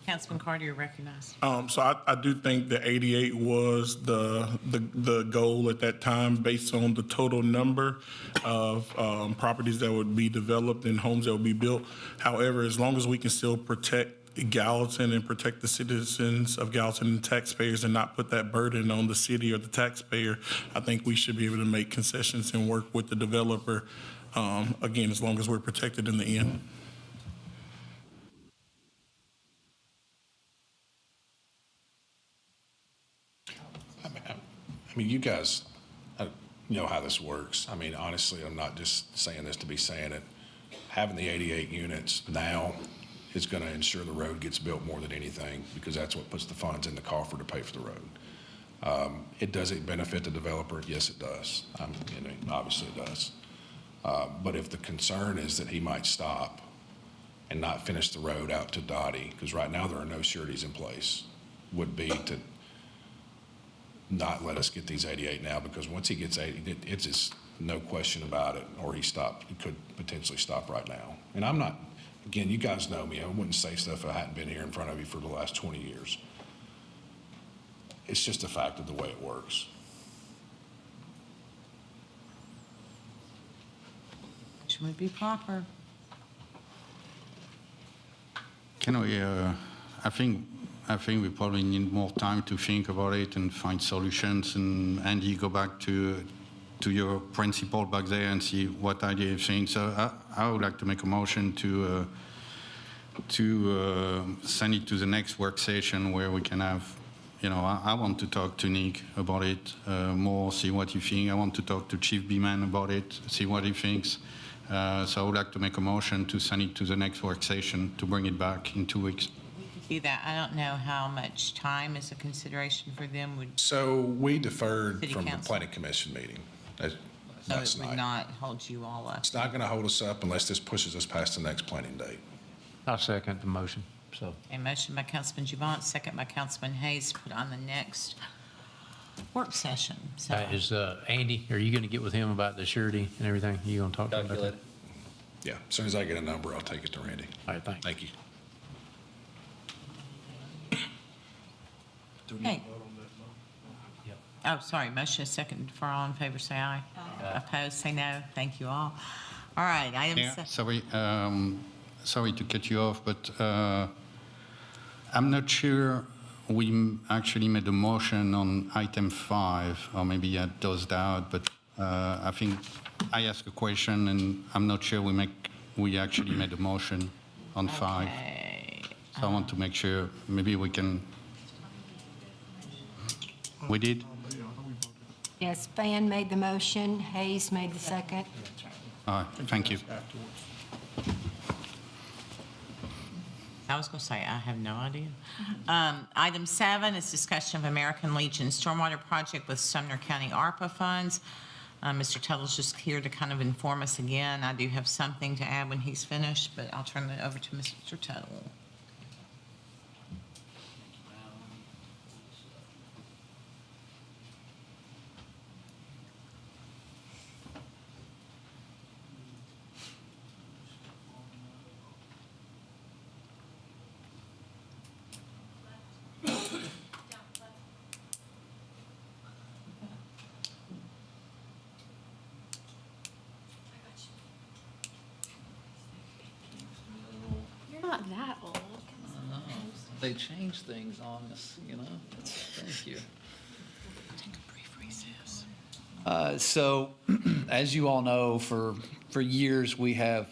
Councilman Carter, you're recognized. So I do think the 88 was the goal at that time based on the total number of properties that would be developed and homes that would be built. However, as long as we can still protect Gallatin and protect the citizens of Gallatin and taxpayers and not put that burden on the city or the taxpayer, I think we should be able to make concessions and work with the developer, again, as long as we're protected in the end. I mean, you guys know how this works. I mean, honestly, I'm not just saying this to be saying it. Having the 88 units now is going to ensure the road gets built more than anything, because that's what puts the funds in the coffer to pay for the road. Does it benefit the developer? Yes, it does. Obviously it does. But if the concern is that he might stop and not finish the road out to Dottie, because right now there are no sureties in place, would be to not let us get these 88 now, because once he gets 80, it's just no question about it, or he could potentially stop right now. And I'm not, again, you guys know me, I wouldn't say stuff if I hadn't been here in front of you for the last 20 years. It's just a fact of the way it works. Which would be proper. Can we, I think we probably need more time to think about it and find solutions. And Andy, go back to your principal back there and see what idea you think. So I would like to make a motion to send it to the next work session where we can have, I want to talk to Nick about it more, see what he thinks. I want to talk to Chief Beeman about it, see what he thinks. So I would like to make a motion to send it to the next work session to bring it back in 2 weeks. See that, I don't know how much time is a consideration for them So we deferred City from the Council. planning commission meeting. so Last it would night. not hold you all up. It's not going to hold us up unless this pushes us past the next planning date. I'll second the motion, so. A motion by Councilman Juvent, second by Councilman Hayes, put on the next work session. So Is Andy, are you going to get with him about the surety and everything? You going to talk to him about that? Yeah, as soon as I get a number, I'll take it to Randy. All right, thanks. Thank you. Hey. Oh, sorry, motion is second for all in favor, say aye. Opposed, say no. Thank you all. All right, Yeah, sorry to cut you off, but I'm not sure we actually made a motion on item 5, or maybe I dozed out, but I think I asked a question, and I'm not sure we actually made a motion on 5. Okay. So I want to make sure, maybe we can. We did? Yes, Fan made the motion, Hayes made the second. All right, thank you. I was going to say, I have no idea. Item 7 is discussion of American Legion Stormwater Project with Sumner County ARPA funds. Mr. Tuttle's just here to kind of inform us again. I do have something to add when he's finished, but I'll turn it over to Mr. Tuttle. You're not that old. They change things on us, Thank you. Take a brief recess. So, as you all know, for years, we have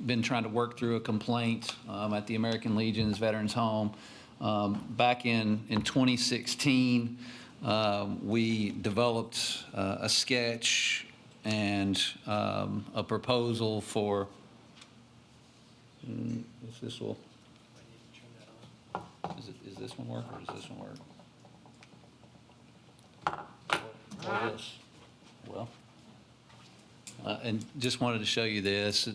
been trying to work through a complaint at the American Legion's Veterans Home. Back in 2016, we developed a sketch and a proposal for, if this will, is this one work or does this one work? Or this? Well, and just wanted to show you this,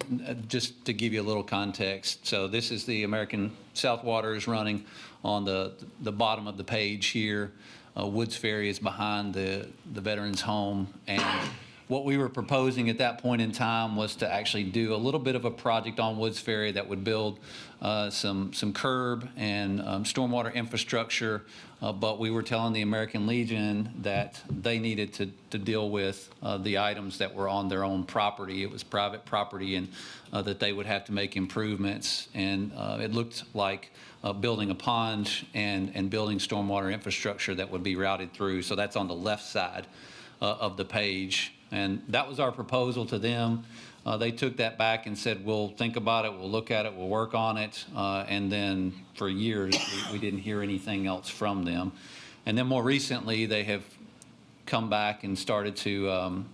just to give you a little context. So this is the American South Water is running on the bottom of the page here. Woods Ferry is behind the Veterans Home. And what we were proposing at that point in time was to actually do a little bit of a project on Woods Ferry that would build some curb and stormwater infrastructure. But we were telling the American Legion that they needed to deal with the items that were on their own property. It was private property, and that they would have to make improvements. And it looked like building a pond and building stormwater infrastructure that would be routed through. So that's on the left side of the page. And that was our proposal to them. They took that back and said, we'll think about it, we'll look at it, we'll work on it. And then for years, we didn't hear anything else from them. And then more recently, they have come back and started to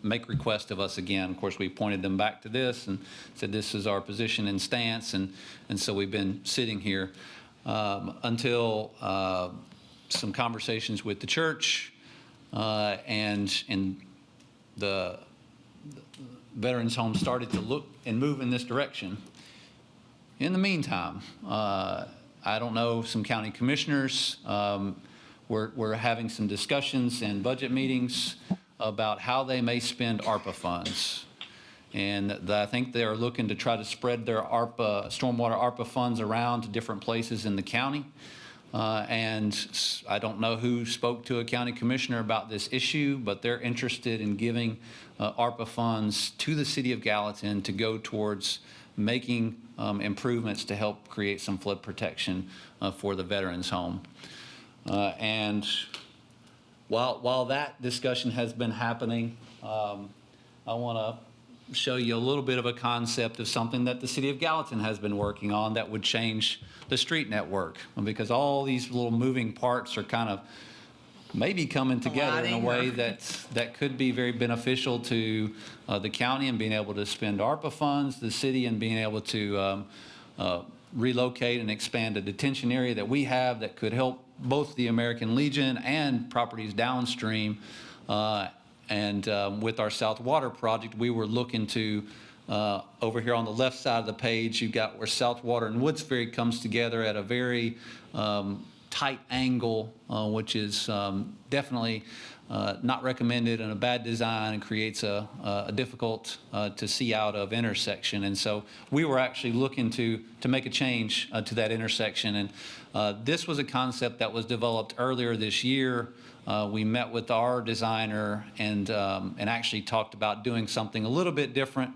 make requests of us again. Of course, we pointed them back to this and said, this is our position and stance. And so we've been sitting here until some conversations with the church, and the Veterans Home started to look and move in this direction. In the meantime, I don't know, some county commissioners, we're having some discussions and budget meetings about how they may spend ARPA funds. And I think they're looking to try to spread their stormwater ARPA funds around to different places in the county. And I don't know who spoke to a county commissioner about this issue, but they're interested in giving ARPA funds to the city of Gallatin to go towards making improvements to help create some flood protection for the Veterans Home. And while that discussion has been happening, I want to show you a little bit of a concept of something that the city of Gallatin has been working on that would change the street network, because all these little moving parts are kind of maybe coming together in a way that could be very beneficial to the county and being able to spend ARPA funds, the city, and being able to relocate and expand a detention area that we have that could help both the American Legion and properties downstream. And with our South Water project, we were looking to, over here on the left side of the page, you've got where South Water and Woods Ferry comes together at a very tight angle, which is definitely not recommended and a bad design and creates a difficult to see out of intersection. And so we were actually looking to make a change to that intersection. And this was a concept that was developed earlier this year. We met with our designer and actually talked about doing something a little bit different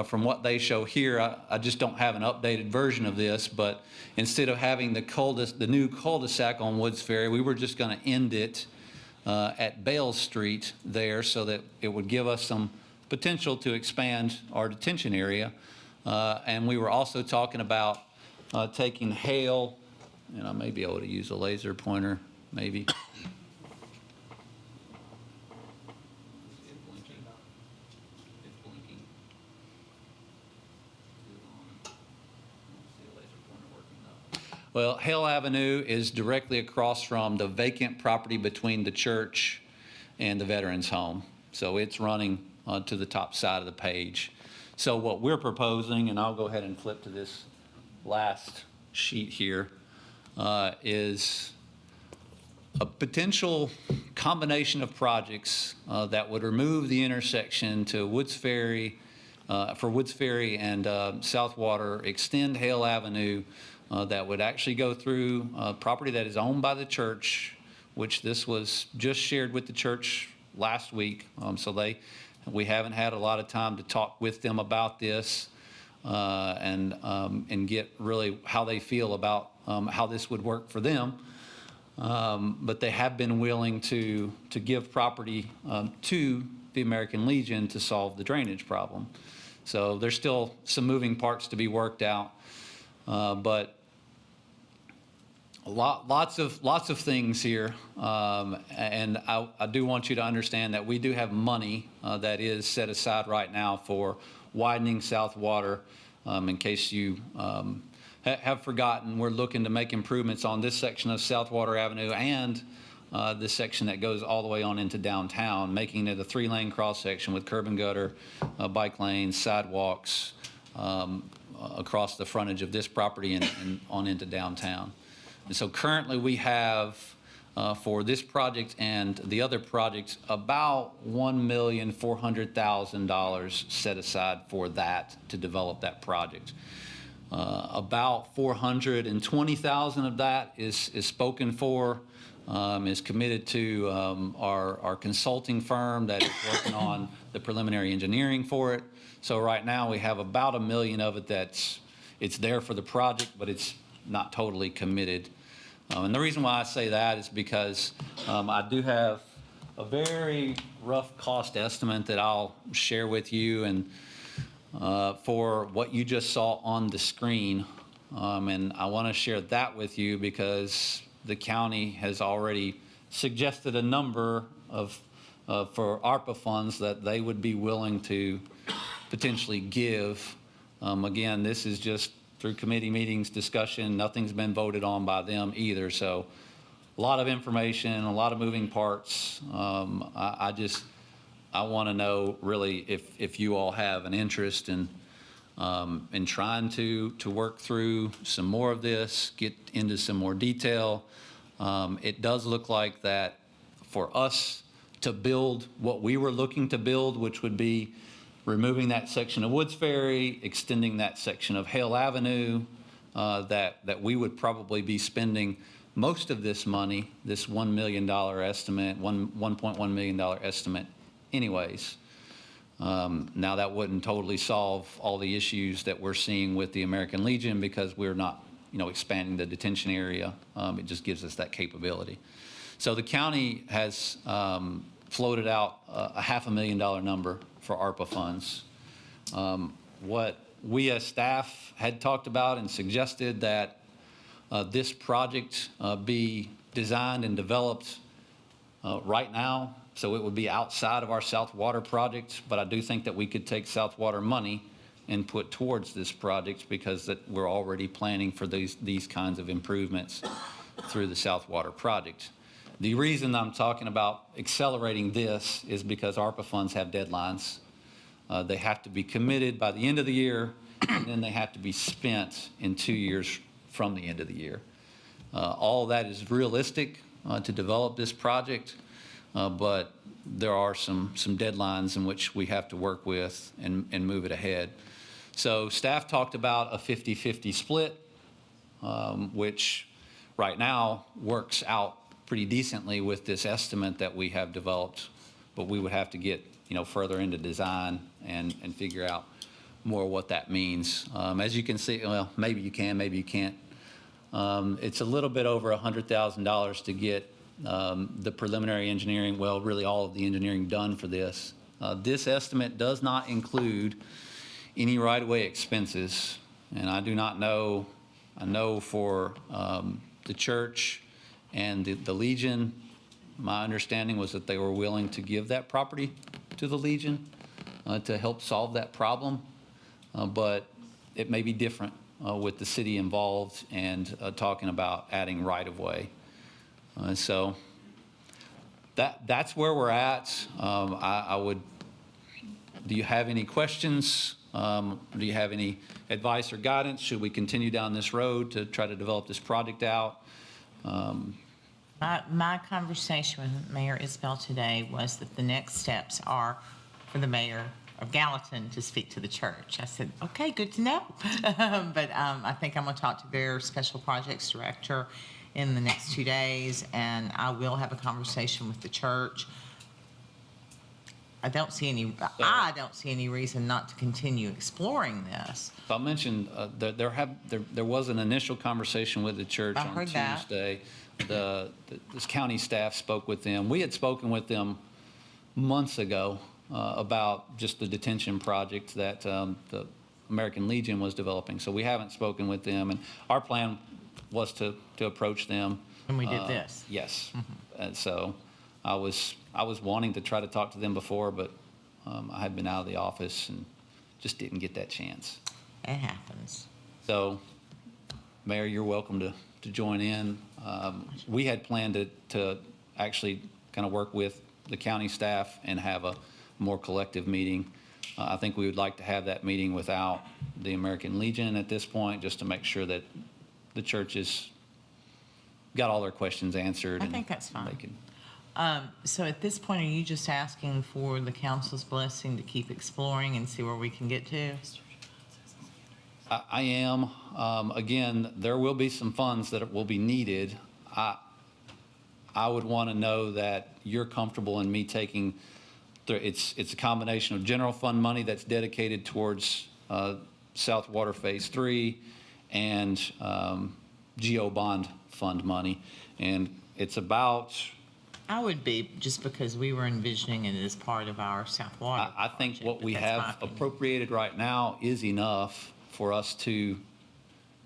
from what they show here. I just don't have an updated version of this, but instead of having the new cul-de-sac on Woods Ferry, we were just going to end it at Bale Street there so that it would give us some potential to expand our detention area. And we were also talking about taking Hale, and I may be able to use a laser pointer, maybe. Well, Hale Avenue is directly across from the vacant property between the church and the Veterans Home. So it's running to the top side of the page. So what we're proposing, and I'll go ahead and flip to this last sheet here, is a potential combination of projects that would remove the intersection to Woods Ferry, for Woods Ferry and South Water, extend Hale Avenue, that would actually go through property that is owned by the church, which this was just shared with the church last week. So we haven't had a lot of time to talk with them about this and get really how they feel about how this would work for them. But they have been willing to give property to the American Legion to solve the drainage problem. So there's still some moving parts to be worked out, but lots of things here, and I do want you to understand that we do have money that is set aside right now for widening South Water. In case you have forgotten, we're looking to make improvements on this section of South Water Avenue and this section that goes all the way on into downtown, making it a 3-lane cross section with curb and gutter, bike lanes, sidewalks across the frontage of this property and on into downtown. And so currently we have, for this project and the other projects, about $1,400,000 set aside for that to develop that project. About $420,000 of that is spoken for, is committed to our consulting firm that is working on the preliminary engineering for it. So right now we have about $1 million of it it's there for the project, but it's not totally committed. And the reason why I say that is because I do have a very rough cost estimate that I'll share with you and for what you just saw on the screen. And I want to share that with you because the county has already suggested a number for ARPA funds that they would be willing to potentially give. Again, this is just through committee meetings, discussion. Nothing's been voted on by them either. So lot of information, a lot of moving parts. I want to know really if you all have an interest in trying to work through some more of this, get into some more detail. It does look like that for us to build what we were looking to build, which would be removing that section of Woods Ferry, extending that section of Hale Avenue, that we would probably be spending most of this money, this $1 million estimate, $1.1 million estimate anyways. Now that wouldn't totally solve all the issues that we're seeing with the American Legion because we're not, expanding the detention area. It just gives us that capability. So the county has floated out a $500,000 number for ARPA funds. What we as staff had talked about and suggested that this project be designed and developed right now, so it would be outside of our South Water project, but I do think that we could take South Water money and put towards this project because that we're already planning for these kinds of improvements through the South Water project. The reason I'm talking about accelerating this is because ARPA funds have deadlines. They have to be committed by the end of the year, and then they have to be spent in 2 years from the end of the year. All of that is realistic to develop this project, but there are some deadlines in which we have to work with and move it ahead. So staff talked about a 50-50 split, which right now works out pretty decently with this estimate that we have developed, but we would have to get further into design and figure out more what that means. As you can see, well, maybe you can, maybe you can't. It's a little bit over $100,000 to get the preliminary engineering, well, really all of the engineering done for this. This estimate does not include any right-of-way expenses, and I do not know. I know for the church and the Legion, my understanding was that they were willing to give that property to the Legion to help solve that problem, but it may be different with the city involved and talking about adding right-of-way. So that's where we're at. I would, do you have any questions? Do you have any advice or guidance? Should we continue down this road to try to develop this project out? My conversation with Mayor Isbell today was that the next steps are for the mayor of Gallatin to speak to the church. I said, okay, good to know. But I think I'm going to talk to their special projects director in the next 2 days, and I will have a conversation with the church. I don't see any reason not to continue exploring this. I mentioned there was an initial conversation with the church on Tuesday. This county staff spoke with them. We had spoken with them months ago about just the detention project that the American Legion was developing. So we haven't spoken with them, and our plan was to approach them. And we did this. Yes. Mm-hmm. And so I was wanting to try to talk to them before, but I had been out of the office and just didn't get that chance. It happens. So, Mayor, you're welcome to join in. We had planned to actually kind of work with the county staff and have a more collective meeting. I think we would like to have that meeting without the American Legion at this point, just to make sure that the churches got all their questions answered. I think that's fine. So at this point, are you just asking for the council's blessing to keep exploring and see where we can get to? I am. Again, there will be some funds that will be needed. I would want to know that you're comfortable in me taking, it's a combination of general fund money that's dedicated towards South Water Phase 3 and GO bond fund money. And it's about... I would be, just because we were envisioning it as part of our South Water. I think what we have appropriated right now is enough for us to,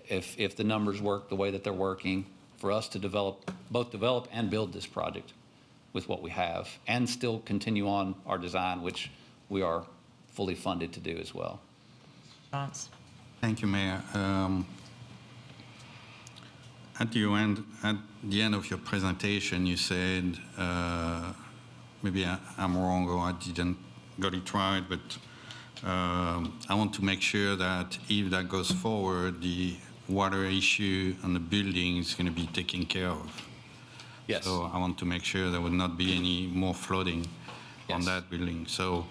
if the numbers work the way that they're working, for us to both develop and build this project with what we have and still continue on our design, which we are fully funded to do as well. Thoughts? Thank you, Mayor. at the end of your presentation, you said, maybe I'm wrong or I didn't got it right, but I want to make sure that if that goes forward, the water issue on the building is going to be taken care of. Yes. So I want to make sure there would not be any more flooding on Yes. that building. So,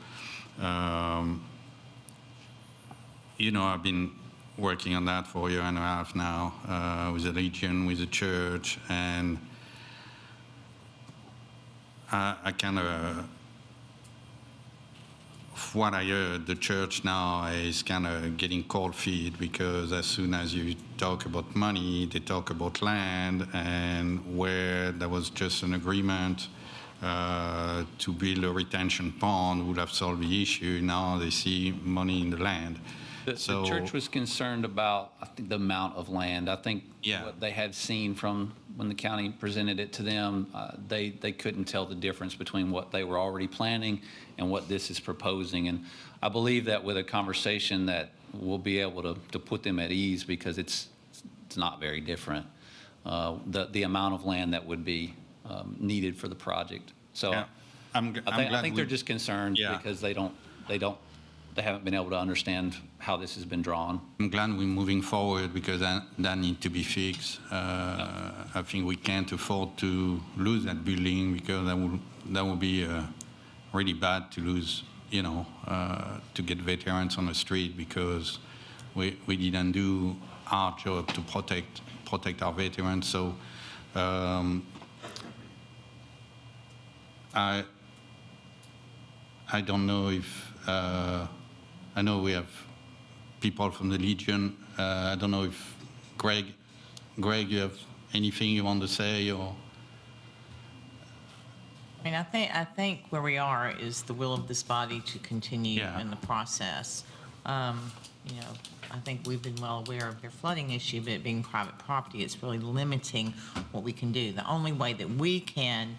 I've been working on that for a year and a half now with the Legion, with the church, and I kind of, what I heard, the church now is kind of getting cold feet because as soon as you talk about money, they talk about land, and where there was just an agreement to build a retention pond would have solved the issue. Now they see money in the land. The church was concerned about, I think, the amount of land. I think what they had seen from when the county presented it to them, they couldn't tell the difference between what they were already planning and what this is proposing. And I believe that with a conversation that we'll be able to put them at ease because it's not very different, the amount of land that would be needed for the project. So I think they're just concerned because they haven't been able to understand how this has been drawn. I'm glad we're moving forward because that needs to be fixed. I think we can't afford to lose that building because that would be really bad to lose, to get veterans on the street because we didn't do our job to protect our veterans. So I don't know if I know we have people from the Legion. I don't know if Greg, you have anything you want to say or? I mean, I think where we are is the will of this body to continue in the process. I think we've been well aware of their flooding issue, but it being private property, it's really limiting what we can do. The only way that we can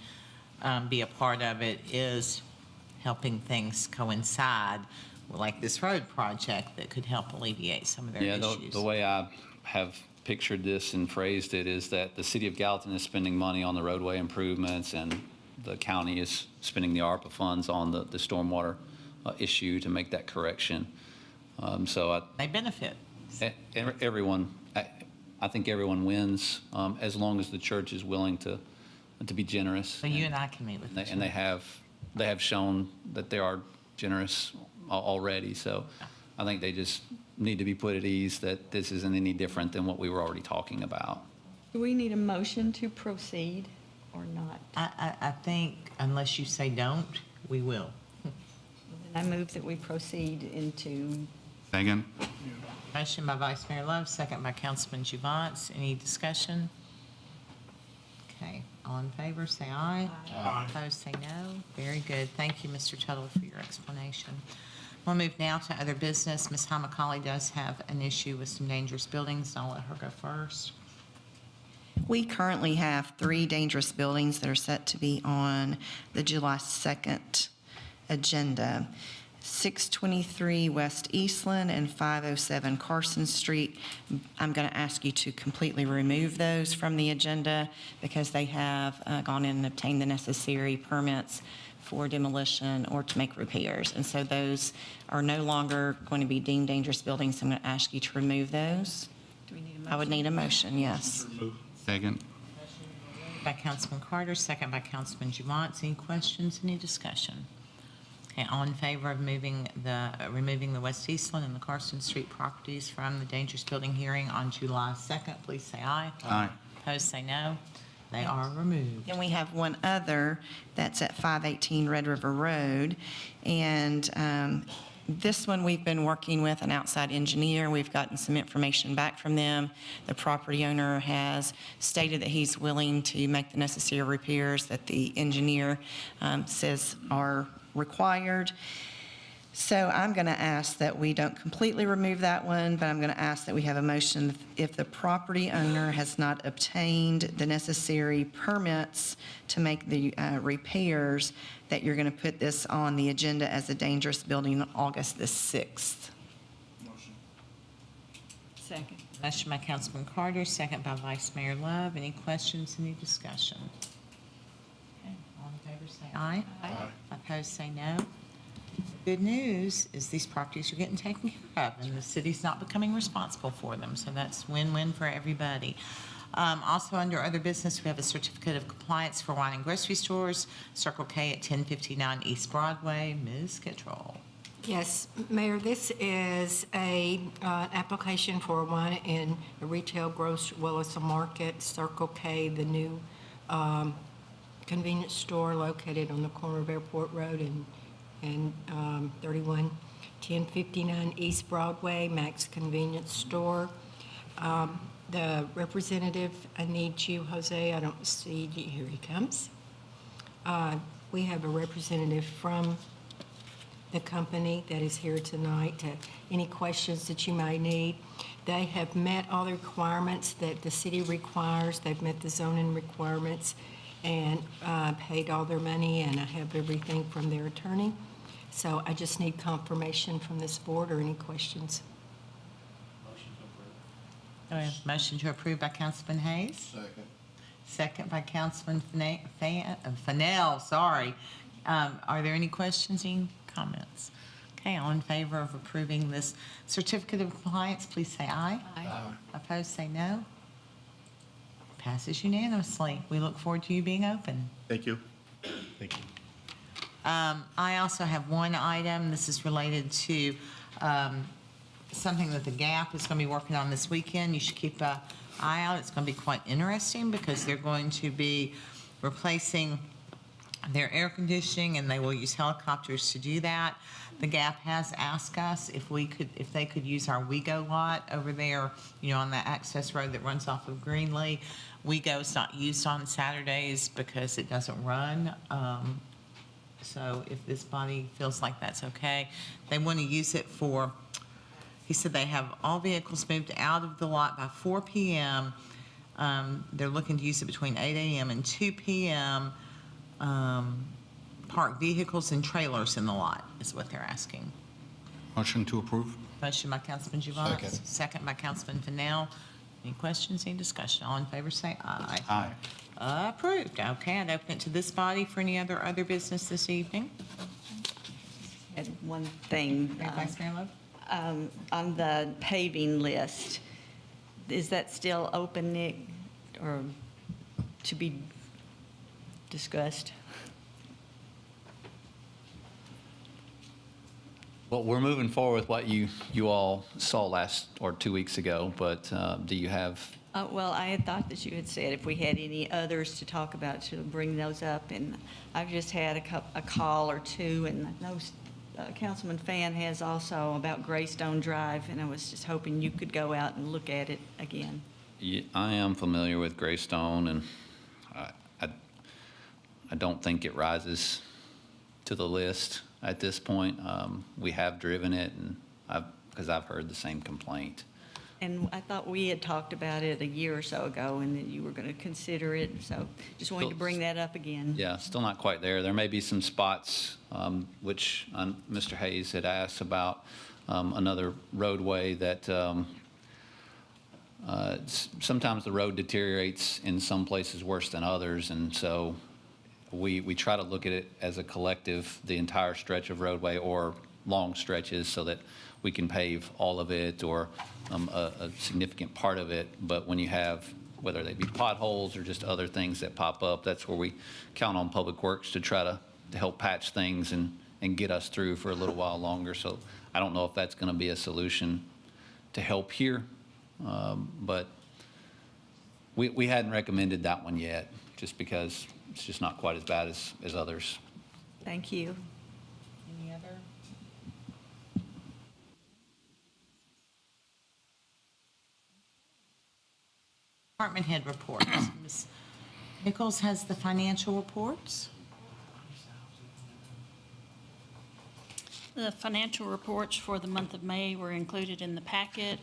be a part of it is helping things coincide, like this road project that could help alleviate some of their issues. The way I have pictured this and phrased it is that the city of Gallatin is spending money on the roadway improvements and the county is spending the ARPA funds on the stormwater issue to make that correction. They benefit. Everyone, I think everyone wins as long as the church is willing to be generous. So you and I can meet with them. And they have shown that they are generous already. So I think they just need to be put at ease that this isn't any different than what we were already talking about. Do we need a motion to proceed or not? I think unless you say don't, we will. Then I move that we proceed into. Second. Motion by Vice Mayor Love, second by Councilman Juvance. Any discussion? Okay, all in favor, say aye. Aye. Opposed, say no. Very good. Thank you, Mr. Tuttle, for your explanation. We'll move now to other business. Ms. Hamacali does have an issue with some dangerous buildings, and I'll let her go first. We currently have 3 dangerous buildings that are set to be on the July 2nd agenda. 623 West Eastland and 507 Carson Street. I'm going to ask you to completely remove those from the agenda because they have gone in and obtained the necessary permits for demolition or to make repairs. And so those are no longer going to be deemed dangerous buildings. So I'm going to ask you to remove those. Do we need a motion? I would need a motion, yes. Second. By Councilman Carter, second by Councilman Juvance. Any questions, any discussion? Okay, all in favor of removing the West Eastland and the Carson Street properties from the dangerous building hearing on July 2nd, please say aye. Aye. Opposed, say no. They are removed. And we have one other that's at 518 Red River Road. And this one, we've been working with an outside engineer. We've gotten some information back from them. The property owner has stated that he's willing to make the necessary repairs that the engineer says are required. So I'm going to ask that we don't completely remove that one, but I'm going to ask that we have a motion if the property owner has not obtained the necessary permits to make the repairs, that you're going to put this on the agenda as a dangerous building on August the 6th. Second. Motion by Councilman Carter, second by Vice Mayor Love. Any questions, any discussion? Okay, all in favor say aye. Aye. Opposed say no. Good news is these properties are getting taken care of, and the city's not becoming responsible for them, so that's win-win for everybody. Also, under other business, we have a certificate of compliance for wine and grocery stores, Circle K at 1059 East Broadway. Ms. Kittrell. Yes, Mayor, this is an application for wine in a retail grocery, well, it's a market, Circle K, the new convenience store located on the corner of Airport Road and 1059 East Broadway, Max Convenience Store. The representative, I need you, Jose. I don't see you. Here he comes. We have a representative from the company that is here tonight. Any questions that you may need. They have met all the requirements that the city requires. They've met the zoning requirements and paid all their money, and I have everything from their attorney. So I just need confirmation from this board or any questions. Motion to approve by Councilman Hayes. Second. Second by Councilman Fennell, sorry. Are there any questions, any comments? Okay, all in favor of approving this certificate of compliance, please say aye. Aye. Opposed, say no. Passes unanimously. We look forward to you being open. Thank you. Thank you. I also have one item. This is related to something that the Gap is going to be working on this weekend. You should keep an eye out. It's going to be quite interesting because they're going to be replacing their air conditioning, and they will use helicopters to do that. The Gap has asked us if they could use our WeGo lot over there, on that access road that runs off of Greenlee. WeGo is not used on Saturdays because it doesn't run. So if this body feels like that's okay, they want to use it for, he said they have all vehicles moved out of the lot by 4 p.m. They're looking to use it between 8 a.m. and 2 p.m. Park vehicles and trailers in the lot is what they're asking. Motion to approve? Motion by Councilman Juvon. Second by Councilman Fennell. Any questions, any discussion? All in favor say aye. Aye. Approved. Okay, I'd open it to this body for any other business this evening. And one thing. Vice Mayor Love? On the paving list, is that still open, Nick, or to be discussed? Well, we're moving forward with what you all saw last or 2 weeks ago, but do you have? Well, I had thought that you had said if we had any others to talk about, to bring those up, and I've just had a call or two, and I know Councilman Fan has also about Greystone Drive, and I was just hoping you could go out and look at it again. Yeah, I am familiar with Greystone, and I don't think it rises to the list at this point. We have driven it, and because I've heard the same complaint. And I thought we had talked about it a year or so ago, and that you were going to consider it, so just wanted to bring that up again. Yeah, still not quite there. There may be some spots, which Mr. Hayes had asked about, another roadway that sometimes the road deteriorates in some places worse than others, and so we try to look at it as a collective, the entire stretch of roadway or long stretches, so that we can pave all of it or a significant part of it. But when you have, whether they be potholes or just other things that pop up, that's where we count on Public Works to try to help patch things and get us through for a little while longer. So I don't know if that's going to be a solution to help here, but we hadn't recommended that one yet, just because it's just not quite as bad as others. Thank you. Any other? Department head reports. Ms. Nichols has the financial reports. The financial reports for the month of May were included in the packet.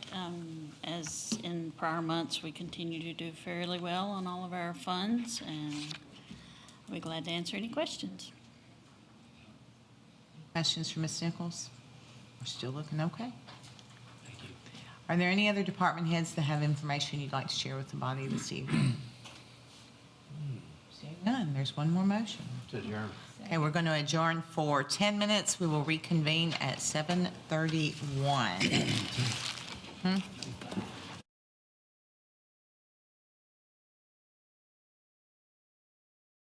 As in prior months, we continue to do fairly well on all of our funds, and we're glad to answer any questions. Questions for Ms. Nichols? We're still looking okay. Thank you. Are there any other department heads that have information you'd like to share with the body this evening? Seeing none, there's one more motion. To adjourn. Okay, we're going to adjourn for 10 minutes. We will reconvene at 7:31.